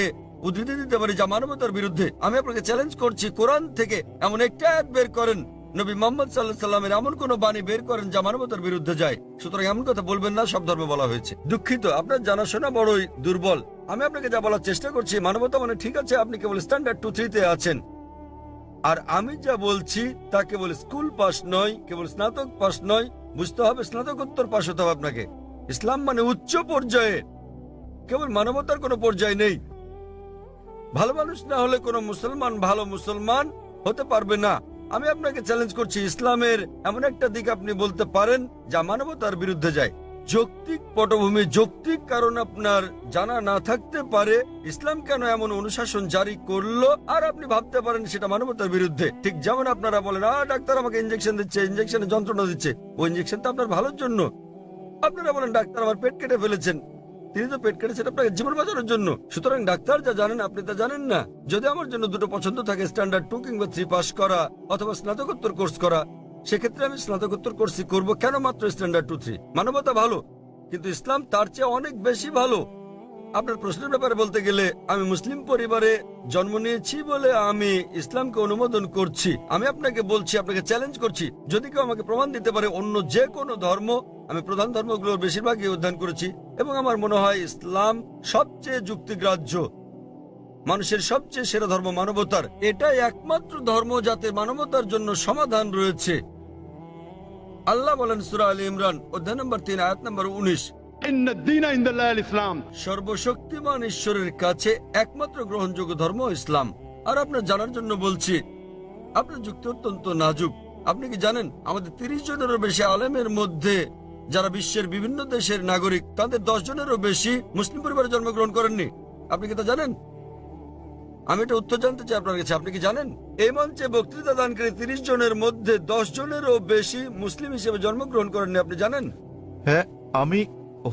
উদ্ধৃতি দিতে পারি যা মানবতার বিরুদ্ধে। আমি আপনাকে চ্যালেঞ্জ করছি, কোরআন থেকে এমন একটা আয়াত বের করেন, নবী মুহাম্মদ সাল্লাল্লাহু আলাইহি সাল্লামের এমন কোন বাণী বের করেন যা মানবতার বিরুদ্ধে যায়। সুতরাং এমন কথা বলবেন না সব ধর্মে বলা হয়েছে। দুঃখিত, আপনার জানাশোনা বড়ই দুর্বল। আমি আপনাকে যা বলার চেষ্টা করছি, মানবতা মানে ঠিক আছে, আপনি কেবল স্ট্যান্ডার্ড 2-3 তে আছেন। আর আমি যা বলছি তা কেবল স্কুল পাস নয়, কেবল স্নাতক পাস নয়, বুঝতে হবে স্নাতকোত্তর পাস হতে হবে আপনাকে। ইসলাম মানে উচ্চ পর্যায়ে, কেবল মানবতার কোনো পর্যায় নেই। ভালো মানুষ না হলে কোনো মুসলমান ভালো মুসলমান হতে পারবে না। আমি আপনাকে চ্যালেঞ্জ করছি, ইসলামের এমন একটা দিক আপনি বলতে পারেন যা মানবতার বিরুদ্ধে যায়। যৌক্তিক পটভূমি, যৌক্তিক কারণ আপনার জানা না থাকতে পারে ইসলাম কেন এমন অনুশাসন জারি করলো, আর আপনি ভাবতে পারেন সেটা মানবতার বিরুদ্ধে। ঠিক যেমন আপনারা বলেন, ডাক্তার আমাকে ইঞ্জেকশন দিচ্ছে, ইঞ্জেকশনে যন্ত্রণা দিচ্ছে, ওই ইঞ্জেকশন তো আপনার ভালোর জন্য। আপনারা বলেন ডাক্তার আমার পেট কেটে ফেলেছেন, তিনি তো পেট কেটেছেন আপনাকে জীবন বাঁচানোর জন্য। সুতরাং ডাক্তার যা জানেন আপনি তা জানেন না। যদি আমার জন্য দুটো পছন্দ থাকে, স্ট্যান্ডার্ড 2 কিংবা 3 পাস করা অথবা স্নাতকোত্তর কোর্স করা, সেক্ষেত্রে আমি স্নাতকোত্তর কোর্সই করব। কেন মাত্র স্ট্যান্ডার্ড 2-3? মানবতা ভালো, কিন্তু ইসলাম তার চেয়ে অনেক বেশি ভালো। আপনার প্রশ্নের ব্যাপারে বলতে গেলে, আমি মুসলিম পরিবারে জন্ম নিয়েছি বলে আমি ইসলামকে অনুমোদন করছি। আমি আপনাকে বলছি, আপনাকে চ্যালেঞ্জ করছি, যদি কেউ আমাকে প্রমাণ দিতে পারে অন্য যে কোনো ধর্ম, আমি প্রধান ধর্মগুলোর বেশিরভাগই অধ্যয়ন করেছি এবং আমার মনে হয় ইসলাম সবচেয়ে যুক্তিগ্রাহ্য, মানুষের সবচেয়ে সেরা ধর্ম মানবতার। এটাই একমাত্র ধর্ম যাতে মানবতার জন্য সমাধান রয়েছে। আল্লাহ বলেন সূরা আলী ইমরান অধ্যায় নম্বর 3 আয়াত নম্বর 19, ইন্নাদ দীনা ইনদাল্লাহিল ইসলাম। সর্বশক্তিমান ঈশ্বরের কাছে একমাত্র গ্রহণযোগ্য ধর্ম ইসলাম। আর আপনার জানার জন্য বলছি, আপনার যুক্তি অত্যন্ত নাজুক। আপনি কি জানেন আমাদের 30 জনেরও বেশি আলেমের মধ্যে যারা বিশ্বের বিভিন্ন দেশের নাগরিক, তাদের 10 জনেরও বেশি মুসলিম পরিবারে জন্মগ্রহণ করেননি? আপনি কি তা জানেন? আমি এটা উত্তর জানতে চাই আপনার কাছে, আপনি কি জানেন এই মঞ্চে বক্তৃতা দানকারী 30 জনের মধ্যে 10 জনেরও বেশি মুসলিম হিসেবে জন্মগ্রহণ করেননি? আপনি জানেন? হ্যাঁ, আমি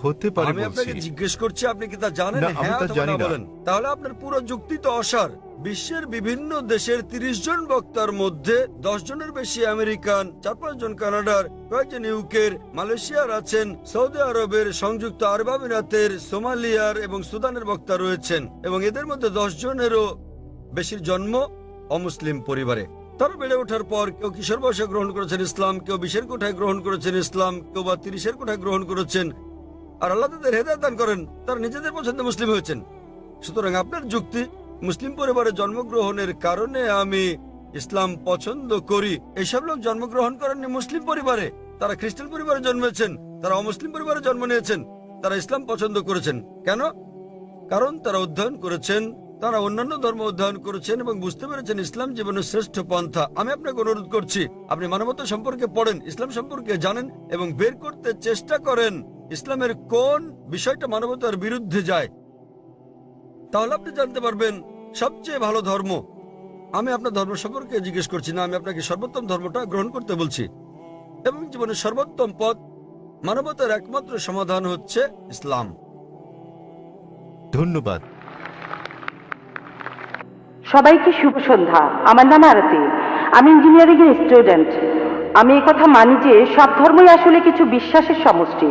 হতে পারি আমি আপনাকে বলছি। জিজ্ঞেস করছি, আপনি কি তা জানেন? না, আমি হ্যাঁ তা অথবা জানি না না। বলেন। তাহলে আপনার পুরো যুক্তি তো অসার। বিশ্বের বিভিন্ন দেশের 30 জন বক্তার মধ্যে 10 জনের বেশি আমেরিকান, 4-5 জন কানাডার, কয়েকজন ইউকের, মালয়েশিয়ার আছেন, সৌদি আরবের, সংযুক্ত আরব আমিরাতের, সোমালিয়ার এবং সুদানের বক্তা রয়েছেন, এবং এদের মধ্যে 10 জনেরও বেশির জন্ম অমুসলিম পরিবারে। তারা বেড়ে ওঠার পর কেউ কিশোর বয়সে গ্রহণ করেছেন ইসলাম, কেউ 20-এর কোঠায় গ্রহণ করেছেন ইসলাম, কেউ বা 30-এর কোঠায় গ্রহণ করেছেন। আর আল্লাহ তাদের হেদায়েত দান করেন, তারা নিজেদের পছন্দে মুসলিম হয়েছেন। সুতরাং আপনার যুক্তি, মুসলিম পরিবারে জন্মগ্রহণের কারণে আমি ইসলাম পছন্দ করি, এসব লোক জন্মগ্রহণ করেননি মুসলিম পরিবারে, তারা খ্রিস্টান পরিবারে জন্মেছেন, তারা অমুসলিম পরিবারে জন্ম নিয়েছেন, তারা ইসলাম পছন্দ করেছেন। কেন? কারণ তারা অধ্যয়ন করেছেন, তারা অন্যান্য ধর্ম অধ্যয়ন করেছেন এবং বুঝতে পেরেছেন ইসলাম জীবনের শ্রেষ্ঠ পন্থা। আমি আপনাকে অনুরোধ করছি, আপনি মানবতা সম্পর্কে পড়েন, ইসলাম সম্পর্কে জানেন এবং বের করতে চেষ্টা করেন ইসলামের কোন বিষয়টা মানবতার বিরুদ্ধে যায়। তাহলে আপনি জানতে পারবেন সবচেয়ে ভালো ধর্ম। আমি আপনার ধর্ম সম্পর্কে জিজ্ঞেস করছি না, আমি আপনাকে সর্বোত্তম ধর্মটা গ্রহণ করতে বলছি। এবং জীবনের সর্বোত্তম পথ, মানবতার একমাত্র সমাধান হচ্ছে ইসলাম। ধন্যবাদ। সবাইকে শুভ সন্ধ্যা। আমার নাম আরতি, আমি ইঞ্জিনিয়ারিং এর স্টুডেন্ট। আমি এই কথা মানি যে সব ধর্মই আসলে কিছু বিশ্বাসের সমষ্টি।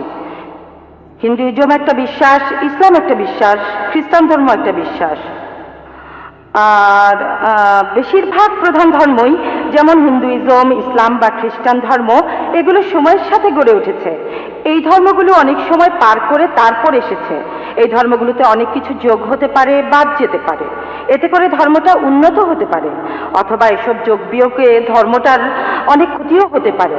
হিন্দুইজম একটা বিশ্বাস, ইসলাম একটা বিশ্বাস, খ্রিস্টান ধর্ম একটা বিশ্বাস। আর বেশিরভাগ প্রধান ধর্মই, যেমন হিন্দুইজম, ইসলাম বা খ্রিস্টান ধর্ম, এগুলো সময়ের সাথে গড়ে উঠেছে। এই ধর্মগুলো অনেক সময় পার করে তারপর এসেছে। এই ধর্মগুলোতে অনেক কিছু যোগ হতে পারে, বাদ যেতে পারে, এতে করে ধর্মটা উন্নত হতে পারে, অথবা এসব যোগ বিয়োগে ধর্মটার অনেক ক্ষতিও হতে পারে।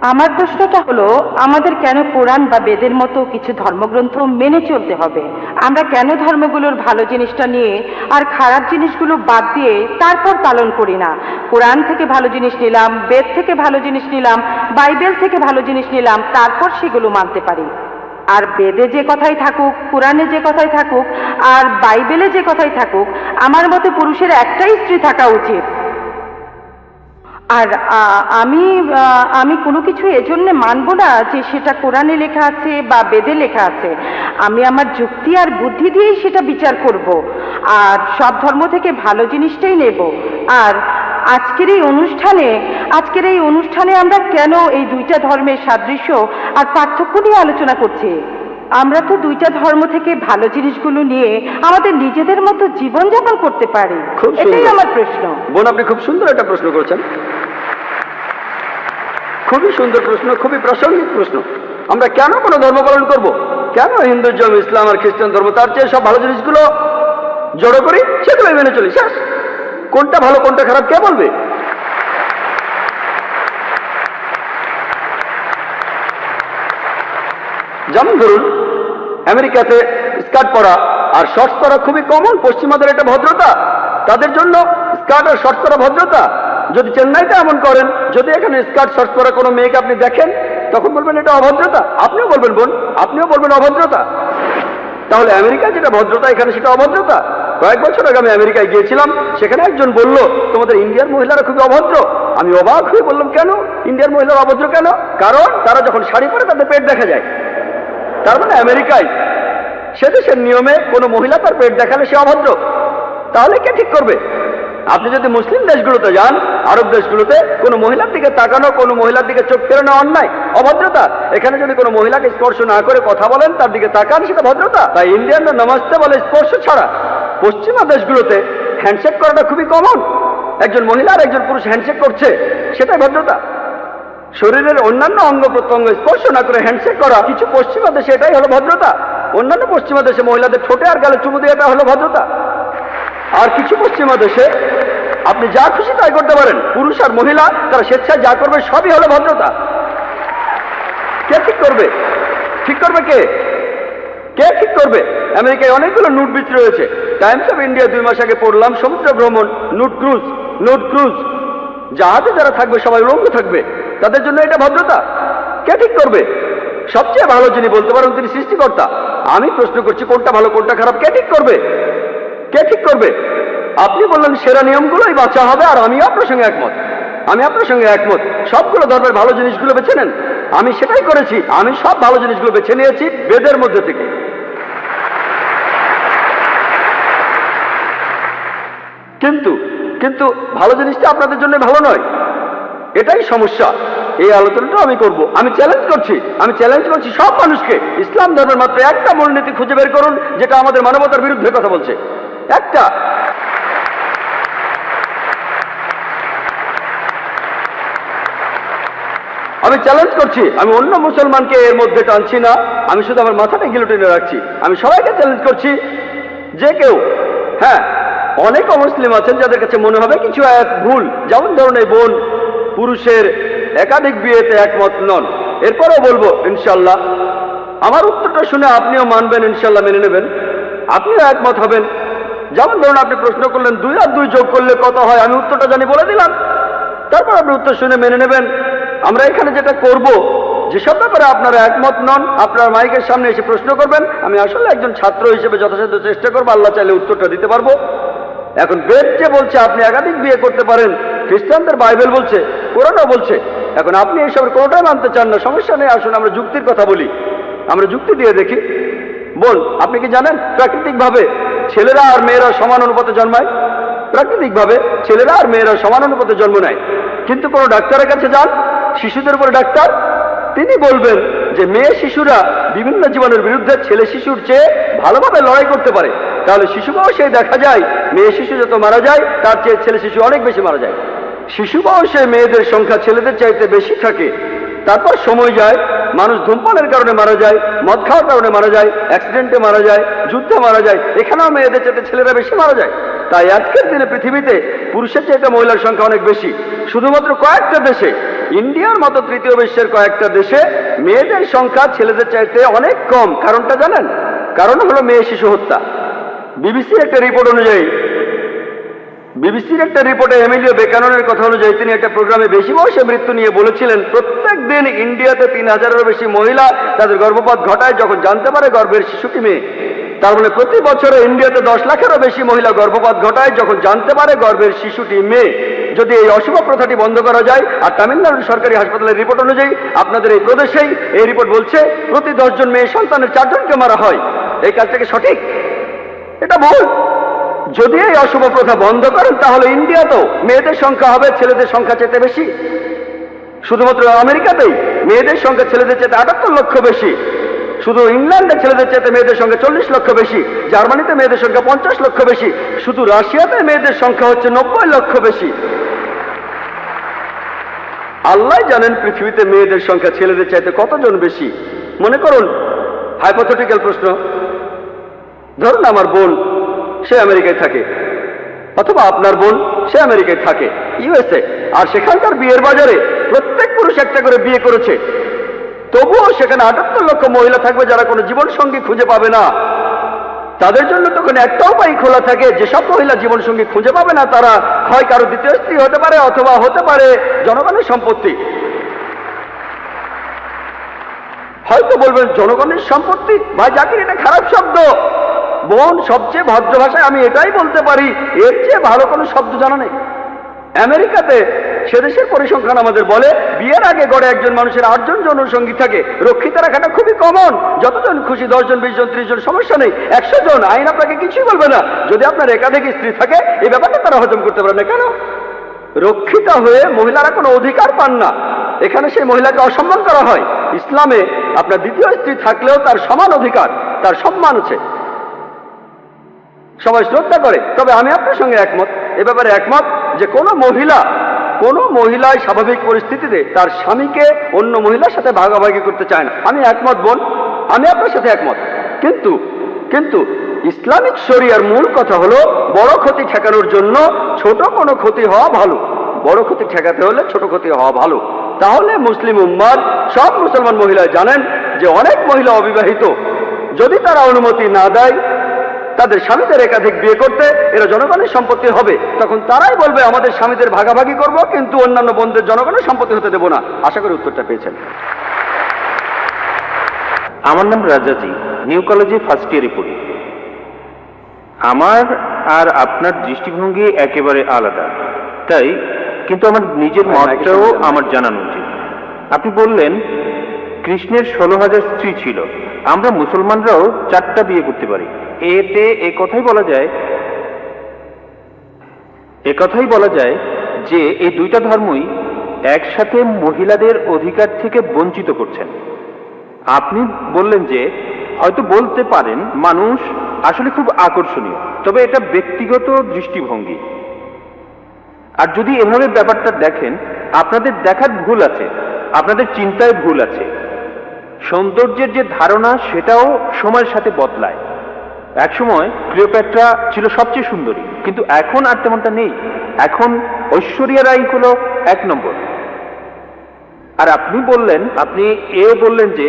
আমার প্রশ্নটা হলো, আমাদের কেন কোরআন বা বেদের মতো কিছু ধর্মগ্রন্থ মেনে চলতে হবে? আমরা কেন ধর্মগুলোর ভালো জিনিসটা নিয়ে আর খারাপ জিনিসগুলো বাদ দিয়ে তারপর পালন করি না? কোরআন থেকে ভালো জিনিস নিলাম, বেদ থেকে ভালো জিনিস নিলাম, বাইবেল থেকে ভালো জিনিস নিলাম, তারপর সেগুলো মানতে পারি। আর বেদে যে কথাই থাকুক, কোরআনে যে কথাই থাকুক, আর বাইবেলে যে কথাই থাকুক, আমার মতে পুরুষের একটাই স্ত্রী থাকা উচিত। আর আমি কোনো কিছু এজন্য মানব না যে সেটা কোরআনে লেখা আছে বা বেদে লেখা আছে। আমি আমার যুক্তি আর বুদ্ধি দিয়েই সেটা বিচার করব, আর সব ধর্ম থেকে ভালো জিনিসটাই নেব। আর আজকের এই অনুষ্ঠানে আমরা কেন এই দুইটা ধর্মের সাদৃশ্য আর পার্থক্য নিয়ে আলোচনা করছি? আমরা তো দুইটা ধর্ম থেকে ভালো জিনিসগুলো নিয়ে আমাদের নিজেদের মতো জীবনযাপন করতে পারি। খুব সুন্দর। এটাই আমার প্রশ্ন। বোন, আপনি খুব সুন্দর একটা প্রশ্ন করেছেন, খুবই সুন্দর প্রশ্ন, খুবই প্রাসঙ্গিক প্রশ্ন। আমরা কেন কোনো ধর্ম পালন করব? কেন হিন্দুজম, ইসলাম আর খ্রিস্টান ধর্ম, তার চেয়ে সব ভালো জিনিসগুলো জড়ো করি, সেগুলোই মেনে চলি, শেষ। কোনটা ভালো কোনটা খারাপ কে বলবে? যেমন ধরুন, আমেরিকাতে স্কার্ট পরা আর শর্টস পরা খুবই কমন। পশ্চিমাদের এটা ভদ্রতা, তাদের জন্য স্কার্ট আর শর্টস পরা ভদ্রতা। যদি চেন্নাইতে এমন করেন, যদি এখানে স্কার্ট শর্টস পরা কোনো মেয়েকে আপনি দেখেন, তখন বলবেন এটা অভদ্রতা। আপনিও বলবেন বোন, আপনিও বলবেন অভদ্রতা। তাহলে আমেরিকায় যেটা ভদ্রতা, এখানে সেটা অভদ্রতা। কয়েক বছর আগে আমি আমেরিকায় গিয়েছিলাম, সেখানে একজন বলল তোমাদের ইন্ডিয়ার মহিলারা খুবই অভদ্র। আমি অবাক হয়ে বললাম, কেন ইন্ডিয়ার মহিলারা অভদ্র কেন? কারণ তারা যখন শাড়ি পরে তাদের পেট দেখা যায়। তার মানে আমেরিকায় সে দেশের নিয়মে কোনো মহিলা তার পেট দেখালে সে অভদ্র। তাহলে কে ঠিক করবে? আপনি যদি মুসলিম দেশগুলোতে যান, আরব দেশগুলোতে, কোনো মহিলার দিকে তাকানো, কোনো মহিলার দিকে চোখ ফেরানো অন্যায়, অভদ্রতা। এখানে যদি কোনো মহিলাকে স্পর্শ না করে কথা বলেন, তার দিকে তাকান, সেটা ভদ্রতা। তাই ইন্ডিয়ানরা নমস্তে বলে স্পর্শ ছাড়া। পশ্চিমা দেশগুলোতে হ্যান্ডশেক করাটা খুবই কমন। একজন মহিলা আর একজন পুরুষ হ্যান্ডশেক করছে, সেটাই ভদ্রতা। শরীরের অন্যান্য অঙ্গ প্রত্যঙ্গ স্পর্শ না করে হ্যান্ডশেক করা কিছু পশ্চিমা দেশে এটাই হলো ভদ্রতা। অন্যান্য পশ্চিমা দেশে মহিলাদের ঠোঁটে আর গালে চুমু দিয়ে এটা হলো ভদ্রতা। আর কিছু পশ্চিমা দেশে আপনি যা খুশি তাই করতে পারেন, পুরুষ আর মহিলা তারা স্বেচ্ছায় যা করবে সবই হলো ভদ্রতা। কে ঠিক করবে? ঠিক করবে কে? কে ঠিক করবে? আমেরিকায় অনেকগুলো নুট বিচ রয়েছে। টাইমস অফ ইন্ডিয়া 2 মাস আগে পড়লাম, সমুদ্র ভ্রমণ, নুট ক্রুজ, জাহাজে যারা থাকবে সবাই উলঙ্গ থাকবে, তাদের জন্য এটা ভদ্রতা। কে ঠিক করবে? সবচেয়ে ভালো যিনি বলতে পারেন তিনি সৃষ্টিকর্তা। আমি প্রশ্ন করছি, কোনটা ভালো কোনটা খারাপ কে ঠিক করবে? কে ঠিক করবে? আপনি বললেন সেরা নিয়মগুলোই বাঁচা হবে, আর আমিও আপনার সঙ্গে একমত। সবগুলো ধর্মের ভালো জিনিসগুলো বেছে নেন। আমি সেটাই করেছি। আমি সব ভালো জিনিসগুলো বেছে নিয়েছি বেদের মধ্যে থেকে। কিন্তু ভালো জিনিসটা আপনাদের জন্য ভালো নয়, এটাই সমস্যা। এই আলোচনাটা আমি করব। আমি চ্যালেঞ্জ করছি সব মানুষকে, ইসলাম ধর্মের মাত্র একটা মূলনীতি খুঁজে বের করুন যেটা আমাদের মানবতার বিরুদ্ধে কথা বলছে। একটা। আমি চ্যালেঞ্জ করছি, আমি অন্য মুসলমানকে এর মধ্যে টানছি না, আমি শুধু আমার মাথাটা গিলোটিনে রাখছি। আমি সবাইকে চ্যালেঞ্জ করছি, যে কেউ, হ্যাঁ, অনেক অমুসলিম আছেন যাদের কাছে মনে হবে কিছু এক ভুল, যেমন ধরুন এই বোন পুরুষের একাধিক বিয়েতে একমত নন। এরপরও বলবো ইনশাল্লাহ, আমার উত্তরটা শুনে আপনিও মানবেন, ইনশাল্লাহ মেনে নেবেন, আপনিও একমত হবেন। যেমন ধরুন আপনি প্রশ্ন করলেন 2 আর 2 যোগ করলে কত হয়, আমি উত্তরটা জানি বলে দিলাম, তারপর আপনি উত্তর শুনে মেনে নেবেন। আমরা এখানে যেটা করব, যেসব ব্যাপারে আপনারা একমত নন, আপনার মাইকের সামনে এসে প্রশ্ন করবেন। আমি আসলে একজন ছাত্র হিসেবে যথাসাধ্য চেষ্টা করবো, আল্লাহ চাইলে উত্তরটা দিতে পারবো। এখন বেদ যে বলছে আপনি একাধিক বিয়ে করতে পারেন, খ্রিস্টানদের বাইবেল বলছে, কোরআনও বলছে, এখন আপনি এইসবের কোনোটাই মানতে চান না, সমস্যা নেই, আসুন আমরা যুক্তির কথা বলি, আমরা যুক্তি দিয়ে দেখি। বল, আপনি কি জানেন প্রাকৃতিকভাবে ছেলেরা আর মেয়েরা সমান অনুপাতে জন্মায়? প্রাকৃতিকভাবে ছেলেরা আর মেয়েরা সমান অনুপাতে জন্ম নেয়। কিন্তু কোনো ডাক্তারের কাছে যান, শিশুদের উপরে ডাক্তার, তিনি বলবেন যে মেয়ে শিশুরা বিভিন্ন জীবনের বিরুদ্ধে ছেলে শিশুর চেয়ে ভালোভাবে লড়াই করতে পারে। তাহলে শিশু বয়সে দেখা যায় মেয়ে শিশু যত মারা যায় তার চেয়ে ছেলে শিশু অনেক বেশি মারা যায়। শিশু বয়সে মেয়েদের সংখ্যা ছেলেদের চাইতে বেশি থাকে। তারপর সময় যায়, মানুষ ধূমপানের কারণে মারা যায়, মদ খাওয়ার কারণে মারা যায়, অ্যাক্সিডেন্টে মারা যায়, যুদ্ধে মারা যায়, এখানেও মেয়েদের চাইতে ছেলেরা বেশি মারা যায়। তাই আজকের দিনে পৃথিবীতে পুরুষের চাইতে মহিলার সংখ্যা অনেক বেশি। শুধুমাত্র কয়েকটা দেশে ইন্ডিয়ার মতো তৃতীয় বিশ্বের কয়েকটা দেশে মেয়েদের সংখ্যা ছেলেদের চাইতে অনেক কম। কারণটা জানেন? কারণ হলো মেয়ে শিশু হত্যা। বিবিসির একটা রিপোর্টে এমিলিও বেকাননের কথা অনুযায়ী তিনি একটা প্রোগ্রামে বেশি বয়সে মৃত্যু নিয়ে বলেছিলেন, প্রত্যেক দিন ইন্ডিয়াতে 3000-এরও বেশি মহিলা তাদের গর্ভপাত ঘটায় যখন জানতে পারে গর্ভের শিশুটি মেয়ে। তার মানে প্রতি বছরে ইন্ডিয়াতে 10 লাখেরও বেশি মহিলা গর্ভপাত ঘটায় যখন জানতে পারে গর্ভের শিশুটি মেয়ে। যদি এই অশুভ প্রথাটি বন্ধ করা যায়, আর তামিলনাড়ুর সরকারি হাসপাতালের রিপোর্ট অনুযায়ী আপনাদের এই প্রদেশেই এই রিপোর্ট বলছে প্রতি 10 জন মেয়ে সন্তানের 4 জনকে মারা হয়, এই কাজটা কি সঠিক? এটা ভুল। যদি এই অশুভ প্রথা বন্ধ করেন তাহলে ইন্ডিয়াতেও মেয়েদের সংখ্যা হবে ছেলেদের সংখ্যা চাইতে বেশি। শুধুমাত্র আমেরিকাতেই মেয়েদের সংখ্যা ছেলেদের চাইতে 78 লক্ষ বেশি। শুধু ইংল্যান্ডে ছেলেদের চাইতে মেয়েদের সংখ্যা 40 লক্ষ বেশি। জার্মানিতে মেয়েদের সংখ্যা 50 লক্ষ বেশি। শুধু রাশিয়াতে মেয়েদের সংখ্যা হচ্ছে 90 লক্ষ বেশি। আল্লাহ জানেন পৃথিবীতে মেয়েদের সংখ্যা ছেলেদের চাইতে কতজন বেশি। মনে করুন হাইপোথেটিক্যাল প্রশ্ন, ধরুন আমার বোন সে আমেরিকায় থাকে, অথবা আপনার বোন সে আমেরিকায় থাকে ইউএসএ, আর সেখানকার বিয়ের বাজারে প্রত্যেক পুরুষ একটা করে বিয়ে করেছে, তবুও সেখানে 78 লক্ষ মহিলা থাকবে যারা কোনো জীবন সঙ্গী খুঁজে পাবে না। তাদের জন্য তখন একটা উপায় খোলা থাকে, যেসব মহিলা জীবন সঙ্গী খুঁজে পাবে না তারা হয় কারো দ্বিতীয় স্ত্রী হতে পারে অথবা হতে পারে জনগণের সম্পত্তি। হয়তো বলবেন জনগণের সম্পত্তি, ভাই জাকির এটা খারাপ শব্দ। বোন সবচেয়ে ভদ্র ভাষায় আমি এটাই বলতে পারি, এর চেয়ে ভালো কোনো শব্দ জানা নেই। আমেরিকাতে সে দেশের পরিসংখ্যান আমাদের বলে বিয়ের আগে গড়ে একজন মানুষের 8 জন যৌনসঙ্গী থাকে। রক্ষিতা রাখাটা খুবই কমন, যতজন খুশি 10 জন 20 জন 30 জন সমস্যা নেই। 100 জন আইন আপনাকে কিছুই বলবে না। যদি আপনার একাধিক স্ত্রী থাকে এই ব্যাপারটা তারা হজম করতে পারে না। কেন? রক্ষিতা হয়ে মহিলারা কোনো অধিকার পান না, এখানে সেই মহিলাকে অসম্মান করা হয়। ইসলামে আপনার দ্বিতীয় স্ত্রী থাকলেও তার সমান অধিকার, তার সম্মান আছে, সবাই শ্রদ্ধা করে। তবে আমি আপনার সঙ্গে একমত, এ ব্যাপারে একমত যে কোনো মহিলা স্বাভাবিক পরিস্থিতিতে তার স্বামীকে অন্য মহিলার সাথে ভাগাভাগি করতে চায় না। আমি একমত বোন, আমি আপনার সাথে একমত। কিন্তু ইসলামিক শরিয়ার মূল কথা হলো বড় ক্ষতি ঠেকানোর জন্য ছোট কোনো ক্ষতি হওয়া ভালো। বড় ক্ষতি ঠেকাতে হলে ছোট ক্ষতি হওয়া ভালো। তাহলে মুসলিম উম্মার সব মুসলমান মহিলা জানেন যে অনেক মহিলা অবিবাহিত, যদি তারা অনুমতি না দেয় তাদের স্বামীদের একাধিক বিয়ে করতে, এরা জনগণের সম্পত্তি হবে। তখন তারাই বলবে আমাদের স্বামীদের ভাগাভাগি করব, কিন্তু অন্যান্য বোনদের জনগণের সম্পত্তি হতে দেব না। আশা করি উত্তরটা পেয়েছেন। আমার নাম রাজাজি, নিউ কলেজে ফার্স্ট ইয়ারে পড়ি। আমার আর আপনার দৃষ্টিভঙ্গি একেবারে আলাদা, তাই কিন্তু আমার নিজের মতটাও আমার জানানো উচিত। আপনি বললেন কৃষ্ণের 16,000 স্ত্রী ছিল, আমরা মুসলমানরাও 4টা বিয়ে করতে পারি। এতে এ কথাই বলা যায় যে এই দুইটা ধর্মই একসাথে মহিলাদের অধিকার থেকে বঞ্চিত করছেন। আপনি বললেন যে হয়তো বলতে পারেন মানুষ আসলে খুব আকর্ষণীয়, তবে এটা ব্যক্তিগত দৃষ্টিভঙ্গি। আর যদি এভাবে ব্যাপারটা দেখেন, আপনাদের দেখার ভুল আছে, আপনাদের চিন্তায় ভুল আছে। সৌন্দর্যের যে ধারণা সেটাও সময়ের সাথে বদলায়। একসময় ক্লিওপেট্রা ছিল সবচেয়ে সুন্দরী, কিন্তু এখন আর তেমনটা নেই। এখন ঐশ্বরিয়া রাই হলো 1 নম্বর। আর আপনি বললেন যে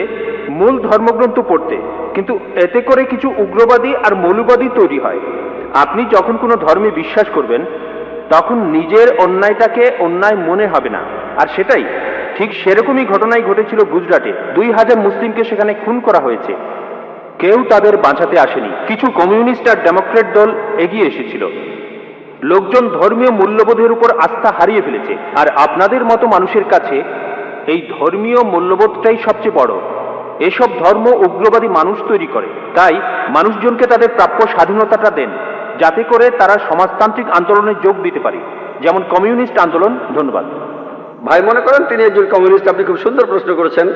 মূল ধর্মগ্রন্থ পড়তে, কিন্তু এতে করে কিছু উগ্রবাদী আর মৌলবাদী তৈরি হয়। আপনি যখন কোনো ধর্মে বিশ্বাস করবেন তখন নিজের অন্যায়টাকে অন্যায় মনে হবে না। আর সেটাই ঠিক সেরকমই ঘটনাই ঘটেছিল গুজরাটে। 2000 মুসলিমকে সেখানে খুন করা হয়েছে, কেউ তাদের বাঁচাতে আসেনি। কিছু কমিউনিস্ট আর ডেমোক্রেট দল এগিয়ে এসেছিল। লোকজন ধর্মীয় মূল্যবোধের উপর আস্থা হারিয়ে ফেলেছে, আর আপনাদের মতো মানুষের কাছে এই ধর্মীয় মূল্যবোধটাই সবচেয়ে বড়। এসব ধর্ম উগ্রবাদী মানুষ তৈরি করে, তাই মানুষজনকে তাদের প্রাপ্য স্বাধীনতাটা দেন, যাতে করে তারা সমাজতান্ত্রিক আন্দোলনে যোগ দিতে পারে, যেমন কমিউনিস্ট আন্দোলন। ধন্যবাদ। ভাই মনে করেন তিনি একজন কমিউনিস্ট। আপনি খুব সুন্দর প্রশ্ন করেছেন।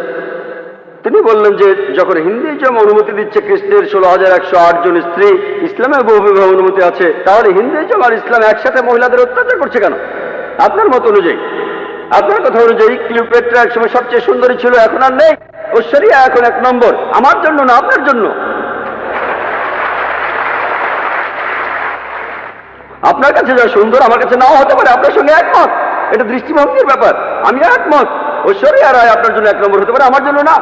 তিনি বললেন যে যখন হিন্দুইজম অনুমতি দিচ্ছে কৃষ্ণের 16,108 জন স্ত্রী, ইসলামে বহু বিবাহ অনুমতি আছে, তাহলে হিন্দুইজম আর ইসলাম একসাথে মহিলাদের অত্যাচার করছে কেন? আপনার মত অনুযায়ী, আপনার কথা অনুযায়ী ক্লিওপেট্রা একসময় সবচেয়ে সুন্দরী ছিল, এখন আর নেই। ঐশ্বরিয়া এখন 1 নম্বর। আমার জন্য না, আপনার জন্য। আপনার কাছে যা সুন্দর আমার কাছে নাও হতে পারে, আপনার সঙ্গে একমত। এটা দৃষ্টিভঙ্গির ব্যাপার। আমি একমত, ঐশ্বরিয়া রায় আপনার জন্য 1 নম্বর হতে পারে, আমার জন্য না।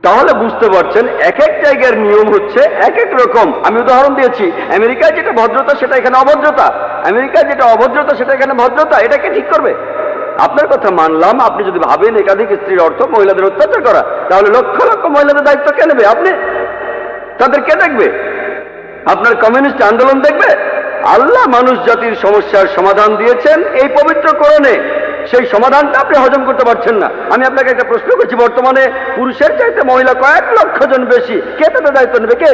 তাহলে বুঝতে পারছেন এক এক জায়গার নিয়ম হচ্ছে এক এক রকম। আমি উদাহরণ দিয়েছি, আমেরিকায় যেটা ভদ্রতা সেটা এখানে অভদ্রতা, আমেরিকায় যেটা অভদ্রতা সেটা এখানে ভদ্রতা। এটাকে ঠিক করবে? আপনার কথা মানলাম, আপনি যদি ভাবেন একাধিক স্ত্রীর অর্থ মহিলাদের অত্যাচার করা, তাহলে লক্ষ লক্ষ মহিলাদের দায়িত্ব কে নেবে? আপনি? তাদের কে দেখবে? আপনার কমিউনিস্ট আন্দোলন দেখবে? আল্লাহ মানুষ জাতির সমস্যার সমাধান দিয়েছেন এই পবিত্র কোরআনে, সেই সমাধানটা আপনি হজম করতে পারছেন না। আমি আপনাকে একটা প্রশ্ন করছি, বর্তমানে পুরুষের চাইতে মহিলা কয়েক লক্ষ জন বেশি, কে তাদের দায়িত্ব নেবে? কে?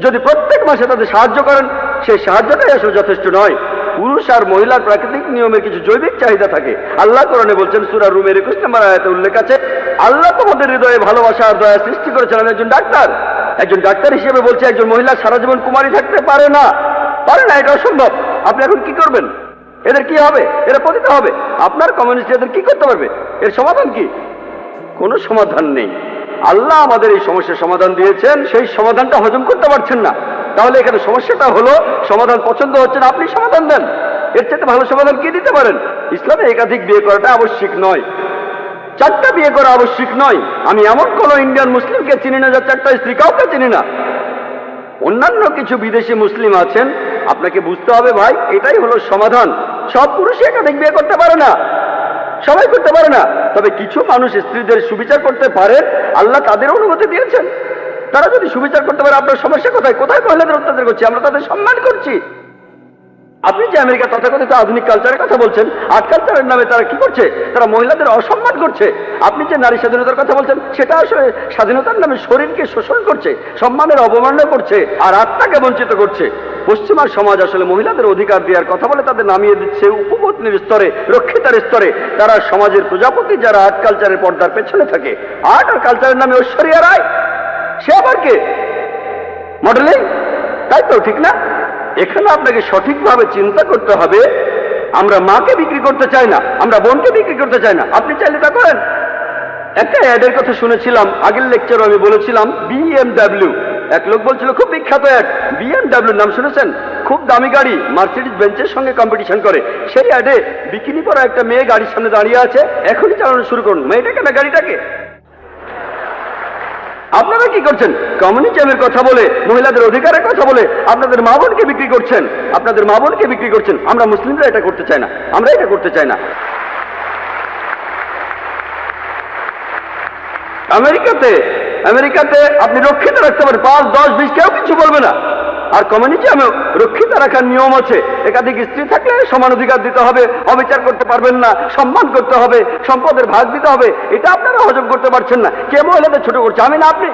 যদি প্রত্যেক মাসে তাদের সাহায্য করেন, সেই সাহায্যটাই আসলে যথেষ্ট নয়। পুরুষ আর মহিলার প্রাকৃতিক নিয়মের কিছু জৈবিক চাহিদা থাকে। আল্লাহ কোরআনে বলছেন, সূরা রুমের 21 নম্বর আয়াতে উল্লেখ আছে, আল্লাহ তোমাদের হৃদয়ে ভালোবাসা আর দয়া সৃষ্টি করেছেন। আমি একজন ডাক্তার হিসেবে বলছি, একজন মহিলা সারা জীবন কুমারী থাকতে পারে না, এটা অসম্ভব। আপনি এখন কি করবেন? এদের কি হবে? এরা পতিত হবে। আপনার কমিউনিস্ট এদের কি করতে পারবে? এর সমাধান কি? কোনো সমাধান নেই। আল্লাহ আমাদের এই সমস্যার সমাধান দিয়েছেন, সেই সমাধানটা হজম করতে পারছেন না। তাহলে এখানে সমস্যাটা হলো সমাধান পছন্দ হচ্ছে না, আপনি সমাধান দেন। এর চাইতে ভালো সমাধান কি দিতে পারেন? ইসলামে একাধিক বিয়ে করাটা আবশ্যিক নয়, 4টা বিয়ে করা আবশ্যিক নয়। আমি এমন কোন ইন্ডিয়ান মুসলিমকে চিনি না যার 4টা স্ত্রী, কাউকে চিনি না। অন্যান্য কিছু বিদেশি মুসলিম আছেন, আপনাকে বুঝতে হবে ভাই, এটাই হলো সমাধান। সব পুরুষই একাধিক বিয়ে করতে পারে না, সবাই করতে পারে না। তবে কিছু মানুষ স্ত্রীদের সুবিচার করতে পারে, আল্লাহ তাদের অনুমতি দিয়েছেন। তারা যদি সুবিচার করতে পারে, আপনার সমস্যা কোথায়? কোথায় মহিলাদের অত্যাচার করছি? আমরা তাদের সম্মান করছি। আপনি যে আমেরিকা তথাকথিত আধুনিক কালচারের কথা বলছেন, আর্ট কালচারের নামে তারা কি করছে? তারা মহিলাদের অসম্মান করছে। আপনি যে নারী স্বাধীনতার কথা বলছেন, সেটা আসলে স্বাধীনতার নামে শরীরকে শোষণ করছে, সম্মানের অবমাননা করছে, আর আত্মাকে বঞ্চিত করছে। পশ্চিমা সমাজ আসলে মহিলাদের অধিকার দেওয়ার কথা বলে তাদের নামিয়ে দিচ্ছে উপপত্নীর স্তরে, রক্ষিতার স্তরে। তারা সমাজের প্রজাপতি, যারা আর্ট কালচারের পর্দার পেছনে থাকে। আর্ট আর কালচারের নামে ঐশ্বরিয়া রায়, সে আবার কে? মডেলিং, তাই তো? ঠিক না? এখানে আপনাকে সঠিকভাবে চিন্তা করতে হবে। আমরা মাকে বিক্রি করতে চাই না, আমরা বোনকে বিক্রি করতে চাই না। আপনি চাইলে তা করেন। একটা অ্যাডের কথা শুনেছিলাম, আগের লেকচারে আমি বলেছিলাম, BMW। এক লোক বলছিল, খুব বিখ্যাত অ্যাড, BMW নাম শুনেছেন? খুব দামি গাড়ি, মার্সিডিজ বেঞ্চের সঙ্গে কম্পিটিশন করে। সেই অ্যাডে বিকিনি পরা একটা মেয়ে গাড়ির সামনে দাঁড়িয়ে আছে, এখনই চালানো শুরু করুন। মেয়েটাকে না গাড়িটাকে? আপনারা কি করছেন? কমিউনিজমের কথা বলে, মহিলাদের অধিকারের কথা বলে আপনাদের মা বোনকে বিক্রি করছেন, আপনাদের মা বোনকে বিক্রি করছেন। আমরা মুসলিমরা এটা করতে চাই না, আমরা এটা করতে চাই না। আমেরিকাতে আপনি রক্ষিত রাখতে পারেন 5, 10, 20, কেউ কিছু বলবে না। আর কমিউনিজমে রক্ষিত রাখার নিয়ম আছে, একাধিক স্ত্রী থাকলে সমান অধিকার দিতে হবে, অবিচার করতে পারবেন না, সম্মান করতে হবে, সম্পদের ভাগ দিতে হবে। এটা আপনারা হজম করতে পারছেন না। কে মহিলাদের ছোট করছে? আমি না, আপনি।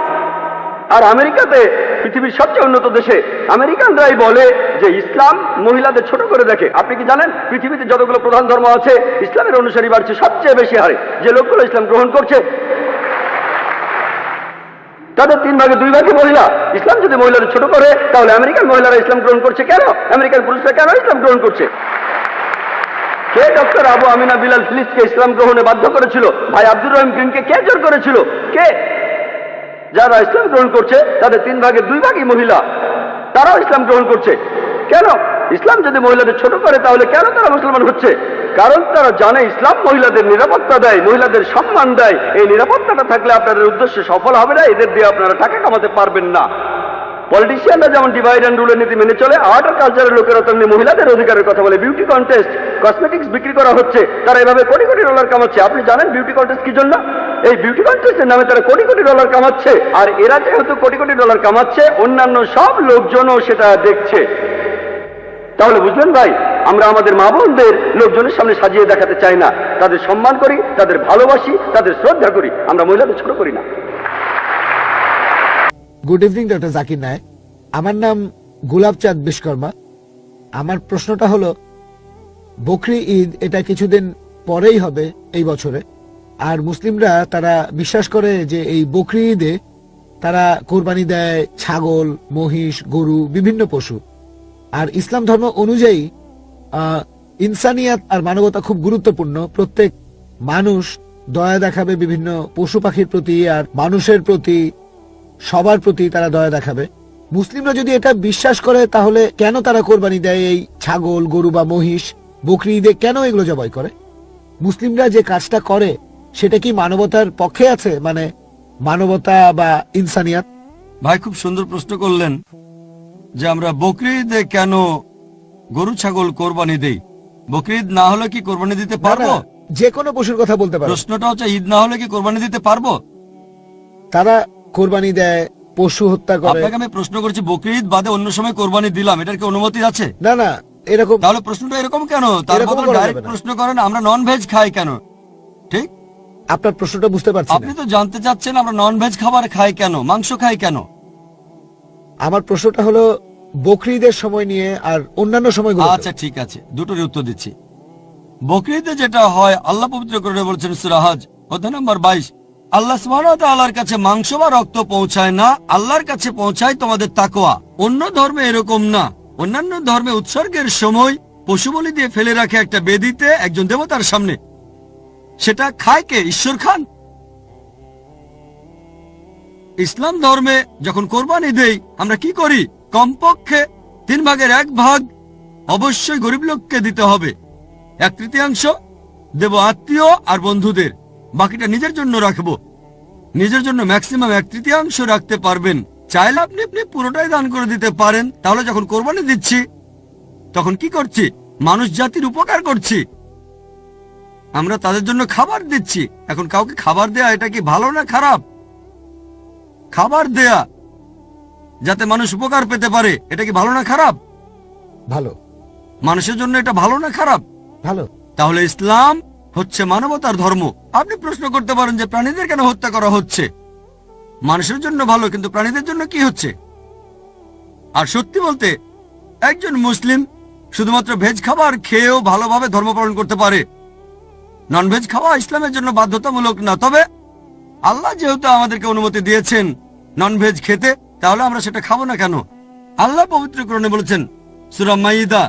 আর আমেরিকাতে, পৃথিবীর সবচেয়ে উন্নত দেশে, আমেরিকানরাই বলে যে ইসলাম মহিলাদের ছোট করে দেখে। আপনি কি জানেন, পৃথিবীতে যতগুলো প্রধান ধর্ম আছে, ইসলামের অনুসারী বাড়ছে সবচেয়ে বেশি হারে। যে লোকগুলো ইসলাম গ্রহণ করছে, তাদের 3 ভাগে 2 ভাগে মহিলা। ইসলাম যদি মহিলাদের ছোট করে, তাহলে আমেরিকান মহিলারা ইসলাম গ্রহণ করছে কেন? আমেরিকান পুরুষরা কেন ইসলাম গ্রহণ করছে? কে ডক্টর আবু আমিনা বিলাল ফিলিসকে ইসলাম গ্রহণে বাধ্য করেছিল? ভাই আব্দুর রহিম গ্রিনকে কে জোর করেছিল? কে? যারা ইসলাম গ্রহণ করছে তাদের 3 ভাগে 2 ভাগই মহিলা, তারাও ইসলাম গ্রহণ করছে। কেন? ইসলাম যদি মহিলাদের ছোট করে, তাহলে কেন তারা মুসলমান হচ্ছে? কারণ তারা জানে ইসলাম মহিলাদের নিরাপত্তা দেয়, মহিলাদের সম্মান দেয়। এই নিরাপত্তাটা থাকলে আপনাদের উদ্দেশ্য সফল হবে না, এদের দিয়ে আপনারা টাকা কামাতে পারবেন না। পলিটিশিয়ানরা যেমন ডিভাইড অ্যান্ড রুলের নীতি মেনে চলে, আর্ট আর কালচারের লোকেরা তেমনি মহিলাদের অধিকারের কথা বলে। বিউটি কন্টেস্ট, কসমেটিক্স বিক্রি করা হচ্ছে, তারা এভাবে কোটি কোটি ডলার কামাচ্ছে। আপনি জানেন বিউটি কন্টেস্ট কি জন্য? এই বিউটি কন্টেস্টের নামে তারা কোটি কোটি ডলার কামাচ্ছে। আর এরা যেহেতু কোটি কোটি ডলার কামাচ্ছে, অন্যান্য সব লোকজনও সেটা দেখছে। তাহলে বুঝলেন ভাই, আমরা আমাদের মা বোনদের লোকজনের সামনে সাজিয়ে দেখাতে চাই না। তাদের সম্মান করি, তাদের ভালোবাসি, তাদের শ্রদ্ধা করি, আমরা মহিলাদের ছোট করি না। Good evening doctor Zakir Naik. আমার নাম গোলাপচাঁদ বিশ্বকর্মা। আমার প্রশ্নটা হলো, বকরি ঈদ এটা কিছুদিন পরেই হবে এই বছরে, আর মুসলিমরা তারা বিশ্বাস করে যে এই বকরি ঈদে তারা কোরবানি দেয় ছাগল, মহিষ, গরু, বিভিন্ন পশু। আর ইসলাম ধর্ম অনুযায়ী ইনসানিয়াত আর মানবতা খুব গুরুত্বপূর্ণ। প্রত্যেক মানুষ দয়া দেখাবে বিভিন্ন পশু পাখির প্রতি, আর মানুষের প্রতি, সবার প্রতি তারা দয়া দেখাবে। মুসলিমরা যদি এটা বিশ্বাস করে, তাহলে কেন তারা কোরবানি দেয় এই ছাগল, গরু বা মহিষ? বকরি ঈদে কেন এগুলো জবাই করে? মুসলিমরা যে কাজটা করে সেটা কি মানবতার পক্ষে আছে, মানে মানবতা বা ইনসানিয়াত? ভাই খুব সুন্দর প্রশ্ন করলেন যে আমরা বকরি ঈদে কেন গরু ছাগল কোরবানি দেই। বকরি ঈদ না হলে কি কোরবানি দিতে পারবো? না, যে কোনো পশুর কথা বলতে পারে। প্রশ্নটা হচ্ছে ঈদ না হলে কি কোরবানি দিতে পারবো? তারা কোরবানি দেয়, পশু হত্যা করে। আপনাকে আমি প্রশ্ন করছি বকরি ঈদ বাদে অন্য সময় কোরবানি দিলাম, এটার কি অনুমতি আছে? না না, এরকম তাহলে প্রশ্নটা এরকম কেন? তার এরকম বদলে করা যাবে ডাইরেক্ট না। প্রশ্ন করেন আমরা নন ভেজ খাই কেন? ঠিক, আপনার প্রশ্নটা বুঝতে পারছি আপনি না। তো জানতে চাচ্ছেন আমরা নন ভেজ খাবার খাই কেন, মাংস খাই কেন? আমার প্রশ্নটা হলো বকরি ঈদের সময় নিয়ে আর অন্যান্য সময়গুলো। আচ্ছা ঠিক আছে, দুটোরই উত্তর দিচ্ছি। বকরি ঈদে যেটা হয়, আল্লাহ পবিত্র করে বলছেন সূরা হজ অধ্যায় নম্বর 22, আল্লাহ সুবহানাহু ওয়া তাআলার কাছে মাংস বা রক্ত পৌঁছায় না, আল্লাহর কাছে পৌঁছায় তোমাদের তাকওয়া। অন্য ধর্মে এরকম না। অন্যান্য ধর্মে উৎসর্গের সময় পশু বলি দিয়ে ফেলে রাখে একটা বেদিতে একজন দেবতার সামনে। সেটা খায় কে? ঈশ্বর খান। ইসলাম ধর্মে যখন কোরবানি দেই আমরা কি করি? কমপক্ষে 3 ভাগের 1 ভাগ অবশ্যই গরিব লোককে দিতে হবে, 1/3 দেব আত্মীয় আর বন্ধুদের, বাকিটা নিজের জন্য রাখবো। নিজের জন্য ম্যাক্সিমাম 1/3 রাখতে পারবেন। চাইলে আপনি পুরোটাই দান করে দিতে পারেন। তাহলে যখন কোরবানি দিচ্ছি তখন কি করছি? মানুষ জাতির উপকার করছি। আমরা তাদের জন্য খাবার দিচ্ছি। এখন কাউকে খাবার দেয়া এটা কি ভালো না খারাপ? খাবার দেয়া যাতে মানুষ উপকার পেতে পারে, এটা কি ভালো না খারাপ? ভালো। মানুষের জন্য এটা ভালো না খারাপ? ভালো। তাহলে ইসলাম হচ্ছে মানবতার ধর্ম। আপনি প্রশ্ন করতে পারেন যে প্রাণীদের কেন হত্যা করা হচ্ছে? মানুষের জন্য ভালো, কিন্তু প্রাণীদের জন্য কি হচ্ছে? আর সত্যি বলতে একজন মুসলিম শুধুমাত্র ভেজ খাবার খেয়েও ভালোভাবে ধর্ম পালন করতে পারে। নন ভেজ খাওয়া ইসলামের জন্য বাধ্যতামূলক না। তবে আল্লাহ যেহেতু আমাদেরকে অনুমতি দিয়েছেন নন ভেজ খেতে, তাহলে আমরা সেটা খাবো না কেন? আল্লাহ পবিত্র কোরআনে বলেছেন সূরা মাইদা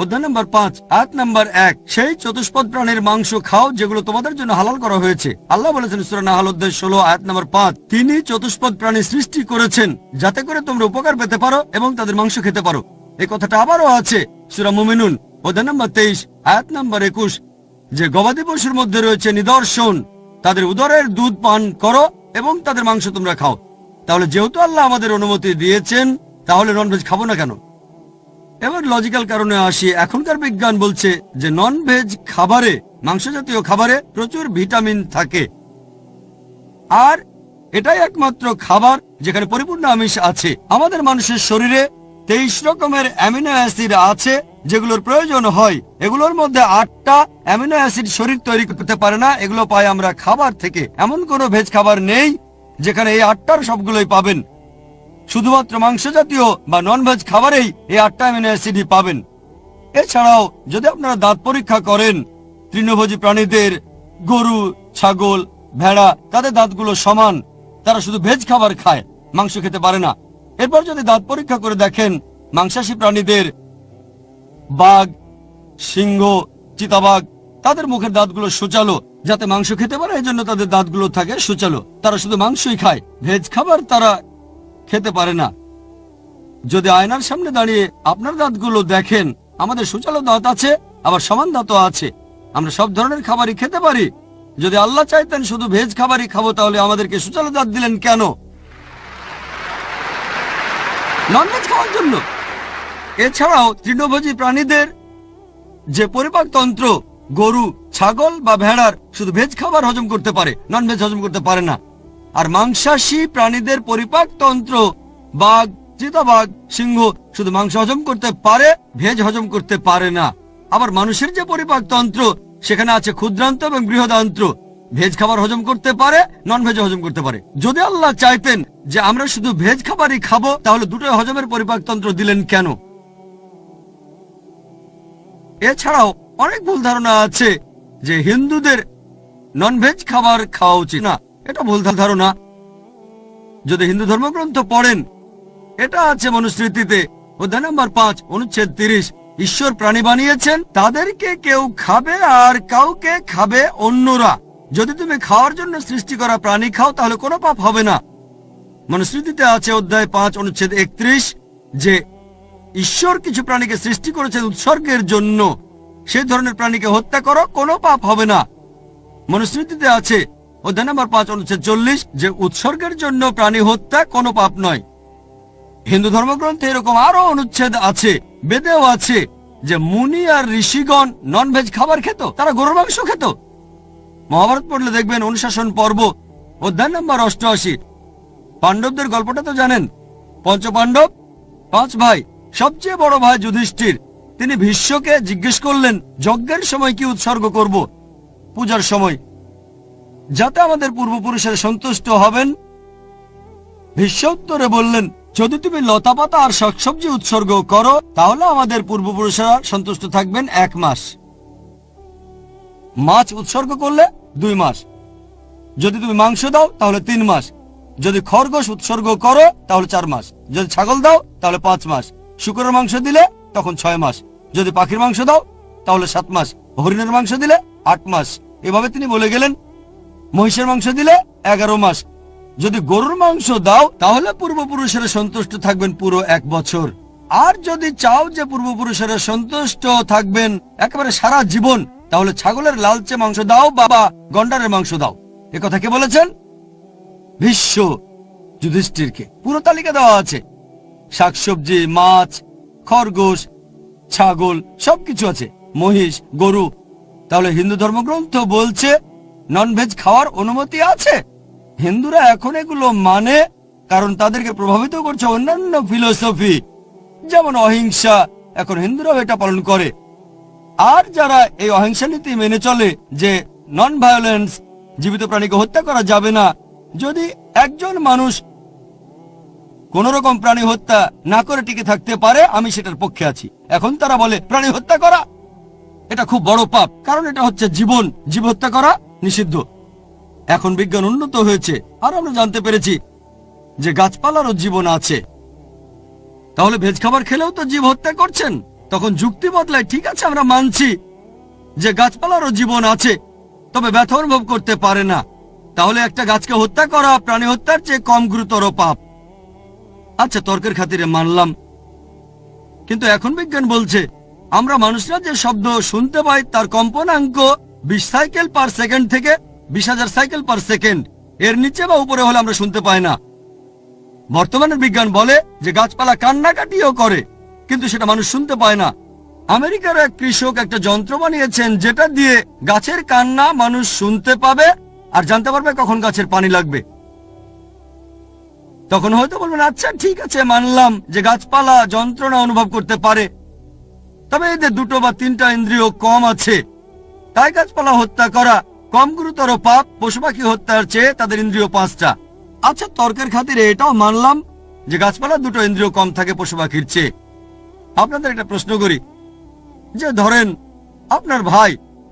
অধ্যায় নম্বর 5 আয়াত নম্বর 1, সেই চতুষ্পদ প্রাণীর মাংস খাও যেগুলো তোমাদের জন্য হালাল করা হয়েছে। আল্লাহ বলেছেন সূরা নাহল অধ্যায় 16 আয়াত নম্বর 5, তিনি চতুষ্পদ প্রাণী সৃষ্টি করেছেন যাতে করে তোমরা উপকার পেতে পারো এবং তাদের মাংস খেতে পারো। এই কথাটা আবারও আছে সূরা মুমিনুন অধ্যায় নম্বর 23 আয়াত নম্বর 21, যে গবাদি পশুর মধ্যে রয়েছে নিদর্শন, তাদের উদরের দুধ পান করো এবং তাদের মাংস তোমরা খাও। তাহলে যেহেতু আল্লাহ আমাদের অনুমতি দিয়েছেন, তাহলে ননভেজ খাবো না কেন? এবার লজিক্যাল কারণে আসি। এখনকার বিজ্ঞান বলছে যে নন ভেজ খাবারে, মাংস জাতীয় খাবারে প্রচুর ভিটামিন থাকে, আর এটাই একমাত্র খাবার যেখানে পরিপূর্ণ আমিষ আছে। আমাদের মানুষের শরীরে 23 রকমের অ্যামিনো অ্যাসিড আছে যেগুলোর প্রয়োজন হয়। এগুলোর মধ্যে 8টা অ্যামিনো অ্যাসিড শরীর তৈরি করতে পারে না, এগুলো পাই আমরা খাবার থেকে। এমন কোনো ভেজ খাবার নেই যেখানে এই 8টার সবগুলোই পাবেন। শুধুমাত্র মাংস জাতীয় বা নন ভেজ খাবারেই এই 8টা অ্যামিনো অ্যাসিডই পাবেন। এছাড়াও যদি আপনারা দাঁত পরীক্ষা করেন, তৃণভোজী প্রাণীদের, গরু, ছাগল, ভেড়া, তাদের দাঁতগুলো সমান। তারা শুধু ভেজ খাবার খায়, মাংস খেতে পারে না। এরপর যদি দাঁত পরীক্ষা করে দেখেন মাংসাশী প্রাণীদের, বাঘ, সিংহ, চিতাবাঘ, তাদের মুখের দাঁতগুলো সূচালো যাতে মাংস খেতে পারে, এই জন্য তাদের দাঁতগুলো থাকে সূচালো। তারা শুধু মাংসই খায়, ভেজ খাবার তারা খেতে পারে না। যদি আয়নার সামনে দাঁড়িয়ে আপনার দাঁতগুলো দেখেন, আমাদের সূচালো দাঁত আছে, আবার সমান দাঁতও আছে। আমরা সব ধরনের খাবারই খেতে পারি। যদি আল্লাহ চাইতেন শুধু ভেজ খাবারই খাবো, তাহলে আমাদেরকে সূচালো দাঁত দিলেন কেন? ননভেজ খাওয়ার জন্য। এছাড়াও তৃণভোজী প্রাণীদের যে পরিপাকতন্ত্র, গরু, ছাগল বা ভেড়ার শুধু ভেজ খাবার হজম করতে পারে, নন ভেজ হজম করতে পারে না। আর মাংসাশী প্রাণীদের পরিপাকতন্ত্র, বাঘ, চিতাবাঘ, সিংহ শুধু মাংস হজম করতে পারে, ভেজ হজম করতে পারে না। আবার মানুষের যে পরিপাকতন্ত্র, সেখানে আছে ক্ষুদ্রান্ত এবং বৃহদান্ত্র, ভেজ খাবার হজম করতে পারে, নন ভেজ হজম করতে পারে। যদি আল্লাহ চাইতেন যে আমরা শুধু ভেজ খাবারই খাবো, তাহলে দুটোই হজমের পরিপাকতন্ত্র দিলেন কেন? এছাড়াও অনেক ভুল ধারণা আছে যে হিন্দুদের নন ভেজ খাবার খাওয়া উচিত না। এটা ভুল ধারণা। যদি হিন্দু ধর্মগ্রন্থ পড়েন, এটা আছে মনুস্মৃতিতে অধ্যায় নম্বর 5 অনুচ্ছেদ 30, ঈশ্বর প্রাণী বানিয়েছেন, তাদেরকে কেউ খাবে আর কাউকে খাবে অন্যরা। যদি তুমি খাওয়ার জন্য সৃষ্টি করা প্রাণী খাও, তাহলে কোনো পাপ হবে না। মনুস্মৃতিতে আছে অধ্যায় 5 অনুচ্ছেদ 31 যে ঈশ্বর কিছু প্রাণীকে সৃষ্টি করেছেন উৎসর্গের জন্য, সেই ধরনের প্রাণীকে হত্যা করো, কোনো পাপ হবে না। মনুস্মৃতিতে আছে অধ্যায় নম্বর 5 অনুচ্ছেদ 40 যে উৎসর্গের জন্য প্রাণী হত্যা কোনো পাপ নয়। হিন্দু ধর্মগ্রন্থে এরকম আরো অনুচ্ছেদ আছে, বেদেও আছে যে মুনি আর ঋষিগণ ননভেজ খাবার খেত, তারা গরুর মাংস খেত। মহাভারত পড়লে দেখবেন অনুশাসন পর্ব অধ্যায় নম্বর 88। পাণ্ডবদের গল্পটা তো জানেন। পঞ্চপাণ্ডব 5 ভাই, সবচেয়ে বড় ভাই যুধিষ্ঠির, তিনি ভীষ্মকে জিজ্ঞেস করলেন যজ্ঞের সময় কি উৎসর্গ করব, পূজার সময়, যাতে আমাদের পূর্বপুরুষের সন্তুষ্ট হবেন। ভীষ্ম উত্তরে বললেন যদি তুমি লতাপাতা আর শাকসবজি উৎসর্গ করো তাহলে আমাদের পূর্বপুরুষেরা সন্তুষ্ট থাকবেন 1 মাস। মাছ উৎসর্গ করলে 2 মাস, যদি তুমি মাংস দাও তাহলে 3 মাস, যদি খরগোশ উৎসর্গ করো তাহলে 4 মাস, যদি ছাগল দাও তাহলে 5 মাস, শুকরের মাংস দিলে তখন 6 মাস, যদি পাখির মাংস দাও তাহলে 7 মাস, হরিণের মাংস দিলে 8 মাস। এভাবে তিনি বলে গেলেন মহিষের মাংস দিলে 11 মাস, যদি গরুর মাংস দাও তাহলে পূর্বপুরুষেরা সন্তুষ্ট থাকবেন পুরো 1 বছর। আর যদি চাও যে পূর্বপুরুষেরা সন্তুষ্ট থাকবেন একেবারে সারা জীবন তাহলে ছাগলের লালচে মাংস দাও বা গন্ডারের মাংস দাও। এ কথা কে বলেছেন? ভীষ্ম যুধিষ্ঠিরকে। পুরো তালিকা দেওয়া আছে, শাকসবজি, মাছ, খরগোশ, ছাগল সবকিছু আছে, মহিষ, গরু। তাহলে হিন্দু ধর্মগ্রন্থ বলছে ননভেজ খাওয়ার অনুমতি আছে। হিন্দুরা এখন এগুলো মানে কারণ তাদেরকে প্রভাবিত করছে অন্যান্য ফিলোসফি, যেমন অহিংসা। এখন হিন্দুরাও এটা পালন করে। আর যারা এই অহিংসা নীতি মেনে চলে যে নন ভায়োলেন্স, জীবিত প্রাণীকে হত্যা করা যাবে না, যদি একজন মানুষ কোন রকম প্রাণী হত্যা না করে টিকে থাকতে পারে আমি সেটার পক্ষে আছি। এখন তারা বলে প্রাণী হত্যা করা এটা খুব বড় পাপ, কারণ এটা হচ্ছে জীবন, জীব হত্যা করা নিষিদ্ধ। এখন বিজ্ঞান উন্নত হয়েছে আর আমরা জানতে পেরেছি যে গাছপালারও জীবন আছে। তাহলে ভেজ খাবার খেলেও তো জীব হত্যা করছেন। তখন যুক্তি বদলায়, ঠিক আছে আমরা মানছি যে গাছপালারও জীবন আছে, তবে ব্যথা অনুভব করতে পারে না। তাহলে একটা গাছকে হত্যা করা প্রাণী হত্যার চেয়ে কম গুরুতর পাপ। আচ্ছা, তর্কের খাতিরে মানলাম, কিন্তু এখন বিজ্ঞান বলছে আমরা মানুষরা যে শব্দ শুনতে পাই তার কম্পনাঙ্ক 20 সাইকেল পার সেকেন্ড থেকে 20,000 সাইকেল পার সেকেন্ড, এর নিচে বা উপরে হলে আমরা শুনতে পাই না। বর্তমানের বিজ্ঞান বলে যে গাছপালা কান্নাকাটিও করে, কিন্তু সেটা মানুষ শুনতে পায় না। আমেরিকার এক কৃষক একটা যন্ত্র বানিয়েছেন যেটা দিয়ে গাছের কান্না মানুষ শুনতে পাবে আর জানতে পারবে কখন গাছের পানি লাগবে। তখন হয়তো বলবেন আচ্ছা ঠিক আছে, মানলাম যে গাছপালা যন্ত্রণা অনুভব করতে পারে, তবে এদের 2 বা 3টা ইন্দ্রিয় কম আছে, তাই গাছপালা হত্যা করা কম গুরুতর পাপ পশু পাখি হত্যার চেয়ে তাদের ইন্দ্রিয় 5টা। আচ্ছা, তর্কের খাতিরে এটাও মানলাম যে গাছপালা 2টো ইন্দ্রিয় কম থাকে পশু পাখির চেয়ে। আপনাদের একটা প্রশ্ন করি, যে ধরেন আপনার ভাই,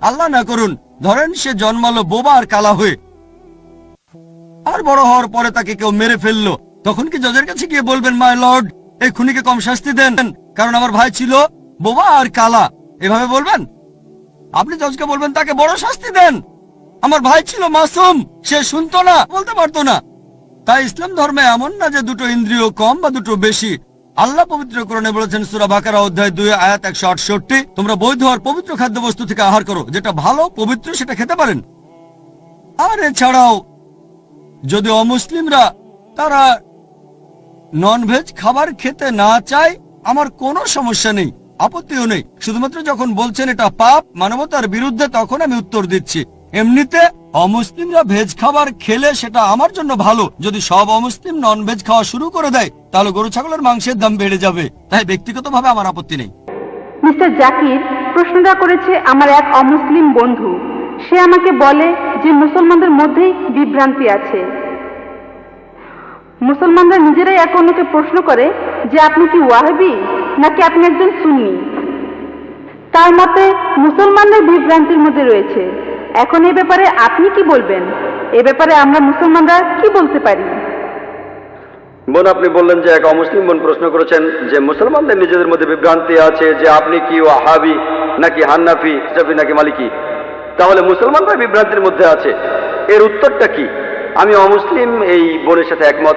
আল্লাহ না করুন, ধরেন সে জন্মালো বোবা আর কালা হয়ে, আর বড় হওয়ার পরে তাকে কেউ মেরে ফেললো, তখন কি জজের কাছে গিয়ে বলবেন মাই লর্ড এই খুনিকে কম শাস্তি দেন কারণ আমার ভাই ছিল বোবা আর কালা? এভাবে বলবেন? আপনি জজকে বলবেন তাকে বড় শাস্তি দেন, আমার ভাই ছিল মাসুম, সে শুনতো না, বলতে পারতো না। তাই ইসলাম ধর্মে এমন না যে 2টো ইন্দ্রিয় কম বা 2টো বেশি। আল্লাহ পবিত্র কোরআনে বলেছেন সূরা বাকারা অধ্যায় 2 আয়াত 168, তোমরা বৈধ আর পবিত্র খাদ্যবস্তু থেকে আহার করো, যেটা ভালো পবিত্র সেটা খেতে পারেন। আর এছাড়াও যদি অমুসলিমরা তারা ননভেজ খাবার খেতে না চায় আমার কোনো সমস্যা নেই, আপত্তিও নেই। শুধুমাত্র যখন বলছেন এটা পাপ, মানবতার বিরুদ্ধে, তখন আমি উত্তর দিচ্ছি এমনিতে অমুসলিমরা ভেজ খাবার খেলে সেটা আমার জন্য ভালো। যদি সব অমুসলিম নন ভেজ খাওয়া শুরু করে দেয় তাহলে গরু ছাগলের মাংসের দাম বেড়ে যাবে। তাই ব্যক্তিগতভাবে আমার আপত্তি নেই। মিস্টার জাকির, প্রশ্নটা করেছে আমার এক অমুসলিম বন্ধু। সে আমাকে বলে যে মুসলমানদের মধ্যেই বিভ্রান্তি আছে। মুসলমানরা নিজেরাই এক অন্যকে প্রশ্ন করে যে আপনি কি ওয়াহাবি নাকি আপনি একজন সুন্নি। তার মতে মুসলমানদের বিভ্রান্তির মধ্যে রয়েছে। এখন এই ব্যাপারে আপনি কি বলবেন? এ ব্যাপারে আমরা মুসলমানরা কি বলতে পারি? বোন, আপনি বললেন যে এক অমুসলিম বোন প্রশ্ন করেছেন যে মুসলমানদের নিজেদের মধ্যে বিভ্রান্তি আছে যে আপনি কি ওয়াহাবি নাকি হান্নাফি, শাফি নাকি মালিকি। তাহলে মুসলমানরা বিভ্রান্তির মধ্যে আছে, এর উত্তরটা কি? আমি অমুসলিম এই বোনের সাথে একমত।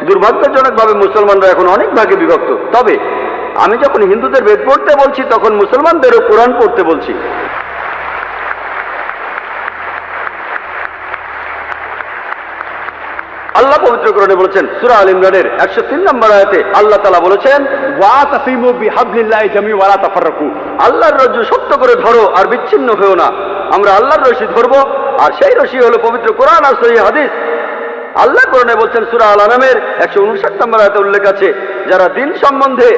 দুর্ভাগ্যজনকভাবে মুসলমানরা এখন অনেক ভাগে বিভক্ত। তবে আমি যখন হিন্দুদের বেদ পড়তে বলছি তখন মুসলমানদেরও কোরআন পড়তে বলছি। আল্লাহ পবিত্র কোরআনে বলেছেন সূরা আল ইমরানের 103 নম্বর আয়াতে আল্লাহ তাআলা বলেছেন ওয়াতাসিমু বিহাবলিল্লাহি জামিআ ওয়া লা তাফাররাকু। আল্লাহর রজ্জু শক্ত করে ধরো আর বিচ্ছিন্ন হয়েও না। আমরা আল্লাহর রশি ধরবো, আর সেই রশি হলো পবিত্র কোরআন আর সহিহ হাদিস। আল্লাহ কোরআনে বলছেন সূরা আল আনামের 159 নম্বর আয়াতে উল্লেখ আছে, যারা দিন সম্বন্ধে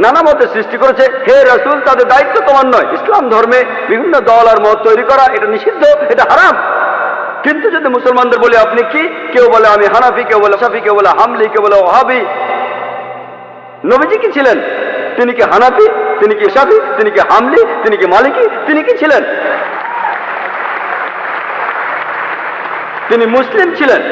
নানা মতে সৃষ্টি করেছে, হে রাসূল তাদের দায়িত্ব তোমার নয়। ইসলাম ধর্মে বিভিন্ন দল আর মত তৈরি করা এটা নিষিদ্ধ, এটা হারাম। কিন্তু যদি মুসলমানদের বলে আপনি কি, কেউ বলে আমি হানাফি, কেউ বলে শাফি, কেউ বলে হামলি, কেউ বলে ওয়াহাবি। নবীজি কি ছিলেন? তিনি কি হানাফি? তিনি কি শাফি? তিনি কি হামলি? তিনি কি মালিকি? তিনি কি ছিলেন? তিনি মুসলিম ছিলেন।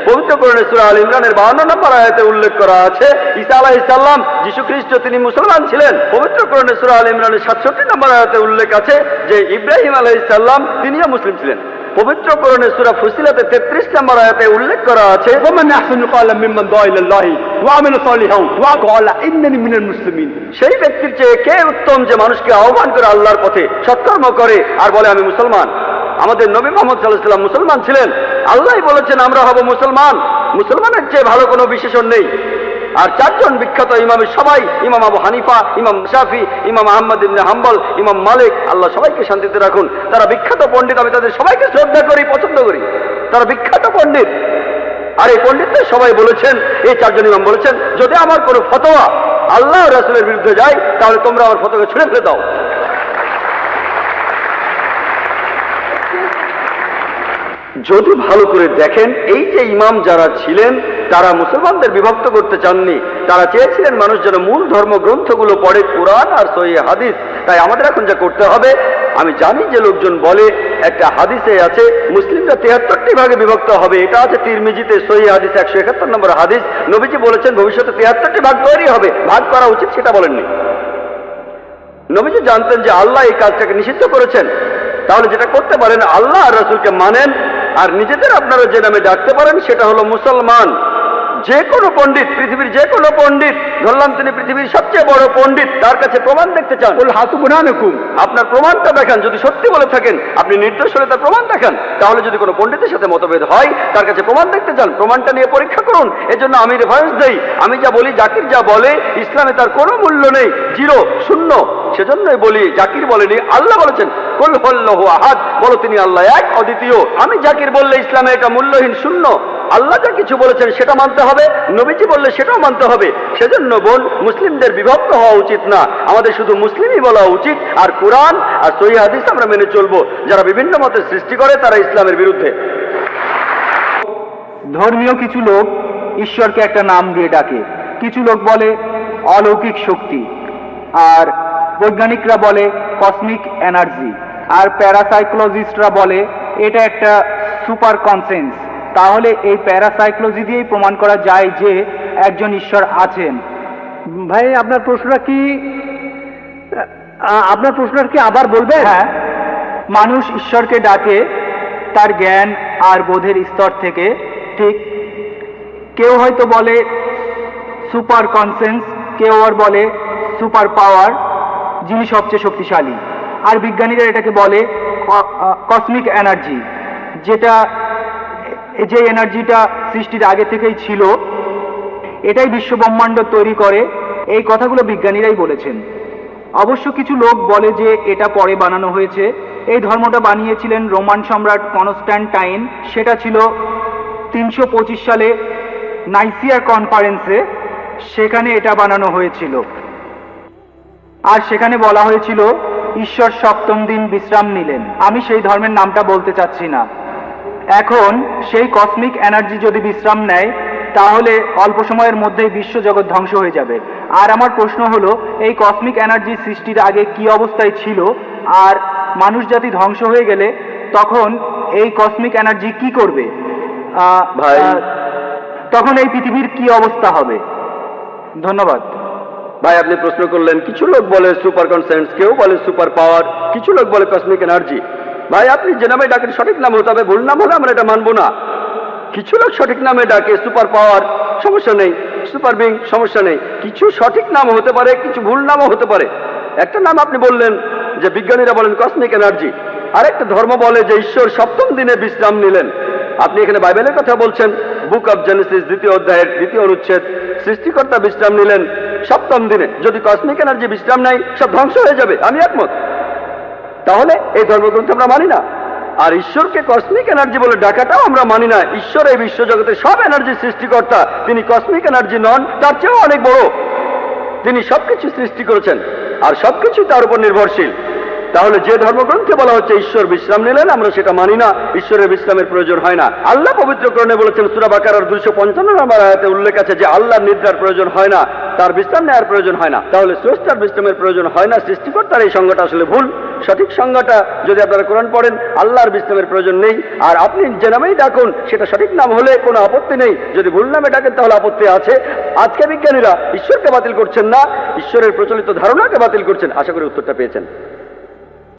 পবিত্র কোরআনে সূরা আল ইমরানের 52 নম্বর আয়াতে উল্লেখ করা আছে ঈসা আলাইহিস সালাম, যীশু খ্রিস্ট তিনি মুসলমান ছিলেন। পবিত্র কোরআনে সূরা আল ইমরানের 67 নম্বর আয়াতে উল্লেখ আছে যে ইব্রাহিম আলাইহিস সালাম তিনিও মুসলিম ছিলেন। পবিত্র কোরআনে সূরা ফুসিলাতে 33 নম্বর আয়াতে উল্লেখ করা আছে ওমান আহসানু ক্বালাম মিম্মান দাআ ইলাল্লাহি ওয়া আমিলা সালিহান ওয়া ক্বালা ইন্নানি মিনাল মুসলিমিন। সেই ব্যক্তির চেয়ে কে উত্তম যে মানুষকে আহ্বান করে আল্লাহর পথে, সৎকর্ম করে আর বলে আমি মুসলমান। আমাদের নবী মুহাম্মদ সাল্লাল্লাহু আলাইহি ওয়াসাল্লাম মুসলমান ছিলেন। আল্লাহই বলেছেন আমরা হব মুসলমান। মুসলমানের চেয়ে ভালো কোনো বিশেষণ নেই। আর চারজন বিখ্যাত ইমামের সবাই, ইমাম আবু হানিফা, ইমাম শাফি, ইমাম আহমদ ইবনে হাম্বল, ইমাম মালিক, আল্লাহ সবাইকে শান্তিতে রাখুন, তারা বিখ্যাত পণ্ডিত। আমি তাদের সবাইকে শ্রদ্ধা করি, পছন্দ করি, তারা বিখ্যাত পণ্ডিত। আর এই পণ্ডিতদের সবাই বলেছেন, এই চারজন ইমাম বলেছেন, যদি আমার কোনো ফতোয়া আল্লাহ রাসূলের বিরুদ্ধে যায় তাহলে তোমরা আমার ফতোয়াকে ছুঁড়ে ফেলে দাও। যদি ভালো করে দেখেন, এই যে ইমাম যারা ছিলেন তারা মুসলমানদের বিভক্ত করতে চাননি। তারা চেয়েছিলেন মানুষ যেন মূল ধর্মগ্রন্থগুলো পড়ে, কোরআন আর সহিহ হাদিস। তাই আমাদের এখন যা করতে হবে, আমি জানি যে লোকজন বলে একটা হাদিসে আছে মুসলিমরা 73টি ভাগে বিভক্ত হবে, এটা আছে তিরমিজিতে সহিহ হাদিস 171 নম্বর হাদিস। নবীজি বলেছেন ভবিষ্যতে 73টি ভাগ তৈরি হবে, ভাগ করা উচিত সেটা বলেননি। নবীজি জানতেন যে আল্লাহ এই কাজটাকে নিষিদ্ধ করেছেন। তাহলে যেটা করতে পারেন, আল্লাহ আর রাসূলকে মানেন, আর নিজেদের আপনারা যে নামে ডাকতে পারেন সেটা হলো মুসলমান। যে কোনো পণ্ডিত, পৃথিবীর যে কোনো পণ্ডিত, ধরলাম তিনি পৃথিবীর সবচেয়ে বড় পণ্ডিত, তার কাছে প্রমাণ দেখতে চান, কুল হাতু বুরহানাকুম, আপনার প্রমাণটা দেখান। যদি সত্যি বলে থাকেন, আপনি নির্দোষ হলে তার প্রমাণ দেখান। তাহলে যদি কোনো পণ্ডিতের সাথে মতভেদ হয়, তার কাছে প্রমাণ দেখতে চান, প্রমাণটা নিয়ে পরীক্ষা করুন। এজন্য আমি রেফারেন্স দেই, আমি যা বলি, জাকির যা বলে ইসলামে তার কোনো মূল্য নেই, জিরো, শূন্য। সেজন্যই বলি, জাকির বলেনি, আল্লাহ বলেছেন কুল হুয়াল্লাহু আহাদ, বলো তিনি আল্লাহ এক, অদ্বিতীয়। আমি জাকির বললে ইসলামে এটা মূল্যহীন, শূন্য। আল্লাহ যা কিছু বলেছেন সেটা মানতে হবে, নবীজি বললে সেটাও মানতে হবে। সেজন্য বোন, মুসলিমদের বিভক্ত হওয়া উচিত না, আমাদের শুধু মুসলিমই বলা উচিত। আর কোরআন আর সহিহ হাদিস আমরা মেনে চলবো। যারা বিভিন্ন মতের সৃষ্টি করে তারা ইসলামের বিরুদ্ধে। ধর্মীয় কিছু লোক ঈশ্বরকে একটা নাম দিয়ে ডাকে, কিছু লোক বলে অলৌকিক শক্তি, আর বৈজ্ঞানিকরা বলে কসমিক এনার্জি, আর প্যারাসাইকোলজিস্টরা বলে এটা একটা সুপার কনসেন্স। তাহলে এই প্যারাসাইকোলজি দিয়েই প্রমাণ করা যায় যে একজন ঈশ্বর আছেন। ভাই আপনার প্রশ্নটা কি আবার বলবেন? হ্যাঁ, মানুষ ঈশ্বরকে ডাকে তার জ্ঞান আর বোধের স্তর থেকে। ঠিক, কেউ হয়তো বলে সুপার কনসেন্স, কেউ আর বলে সুপার পাওয়ার, যিনি সবচেয়ে শক্তিশালী। আর বিজ্ঞানীরা এটাকে বলে কসমিক এনার্জি, যে এনার্জিটা সৃষ্টির আগে থেকেই ছিল, এটাই বিশ্বব্রহ্মাণ্ড তৈরি করে। এই কথাগুলো বিজ্ঞানীরাই বলেছেন। অবশ্য কিছু লোক বলে যে এটা পরে বানানো হয়েছে। এই ধর্মটা বানিয়েছিলেন রোমান সম্রাট কনস্ট্যান্টাইন। সেটা ছিল 325 সালে নাইসিয়া কনফারেন্সে, সেখানে এটা বানানো হয়েছিল। আর সেখানে বলা হয়েছিল ঈশ্বর সপ্তম দিন বিশ্রাম নিলেন। আমি সেই ধর্মের নামটা বলতে চাচ্ছি না। এখন সেই কসমিক এনার্জি যদি বিশ্রাম নেয়, তাহলে অল্প সময়ের মধ্যেই বিশ্বজগৎ ধ্বংস হয়ে যাবে। আর আমার প্রশ্ন হলো, এই কসমিক এনার্জি সৃষ্টির আগে কি অবস্থায় ছিল, আর মানুষ জাতি ধ্বংস হয়ে গেলে তখন এই কসমিক এনার্জি কি করবে? তখন এই পৃথিবীর কি অবস্থা হবে? ধন্যবাদ। ভাই, আপনি প্রশ্ন করলেন, কিছু লোক বলে সুপার কনসেন্স, কেউ বলে সুপার পাওয়ার, কিছু লোক বলে কসমিক এনার্জি। ভাই, আপনি যে নামে ডাকেন সঠিক নাম হতে হবে, ভুল নাম হলে আমরা এটা মানবো না। কিছু লোক সঠিক নামে ডাকে সুপার পাওয়ার, সমস্যা নেই। সুপার বিং, সমস্যা নেই। কিছু সঠিক নাম হতে পারে, কিছু ভুল নামও হতে পারে। একটা নাম আপনি বললেন যে বিজ্ঞানীরা বলেন কসমিক এনার্জি, আরেকটা ধর্ম বলে যে ঈশ্বর সপ্তম দিনে বিশ্রাম নিলেন। আপনি এখানে বাইবেলের কথা বলছেন, বুক অব জেনেসিস 2য় অধ্যায়ের 2য় অনুচ্ছেদ, সৃষ্টিকর্তা বিশ্রাম নিলেন সপ্তম দিনে। যদি কসমিক এনার্জি বিশ্রাম নেয়, সব ধ্বংস হয়ে যাবে। আমি একমত। তাহলে এই ধর্মগ্রন্থ আমরা মানি না। আর ঈশ্বরকে কসমিক এনার্জি বলে ডাকাটাও আমরা মানি না। ঈশ্বর এই বিশ্বজগতের সব এনার্জির সৃষ্টিকর্তা, তিনি কসমিক এনার্জি নন, তার চেয়েও অনেক বড়। তিনি সবকিছু সৃষ্টি করেছেন আর সবকিছু তার উপর নির্ভরশীল। তাহলে যে ধর্মগ্রন্থে বলা হচ্ছে ঈশ্বর বিশ্রাম নিলেন, আমরা সেটা মানি না। ঈশ্বরের বিশ্রামের প্রয়োজন হয় না। আল্লাহ পবিত্র কোরআনে বলেছেন, সূরা বাকারার 255 নম্বর আয়াতে উল্লেখ আছে যে আল্লাহর নিদ্রার প্রয়োজন হয় না, তার বিশ্রাম নেওয়ার প্রয়োজন হয় না। তাহলে স্রষ্টার বিশ্রামের প্রয়োজন হয় না, সৃষ্টিকর্তার এই সংজ্ঞাটা আসলে ভুল। সঠিক সংজ্ঞাটা যদি আপনারা কোরআন পড়েন, আল্লাহর বিশ্রামের প্রয়োজন নেই। আর আপনি যে নামেই ডাকুন, সেটা সঠিক নাম হলে কোনো আপত্তি নেই। যদি ভুল নামে ডাকেন তাহলে আপত্তি আছে। আজকে বিজ্ঞানীরা ঈশ্বরকে বাতিল করছেন না, ঈশ্বরের প্রচলিত ধারণাকে বাতিল করছেন। আশা করি উত্তরটা পেয়েছেন।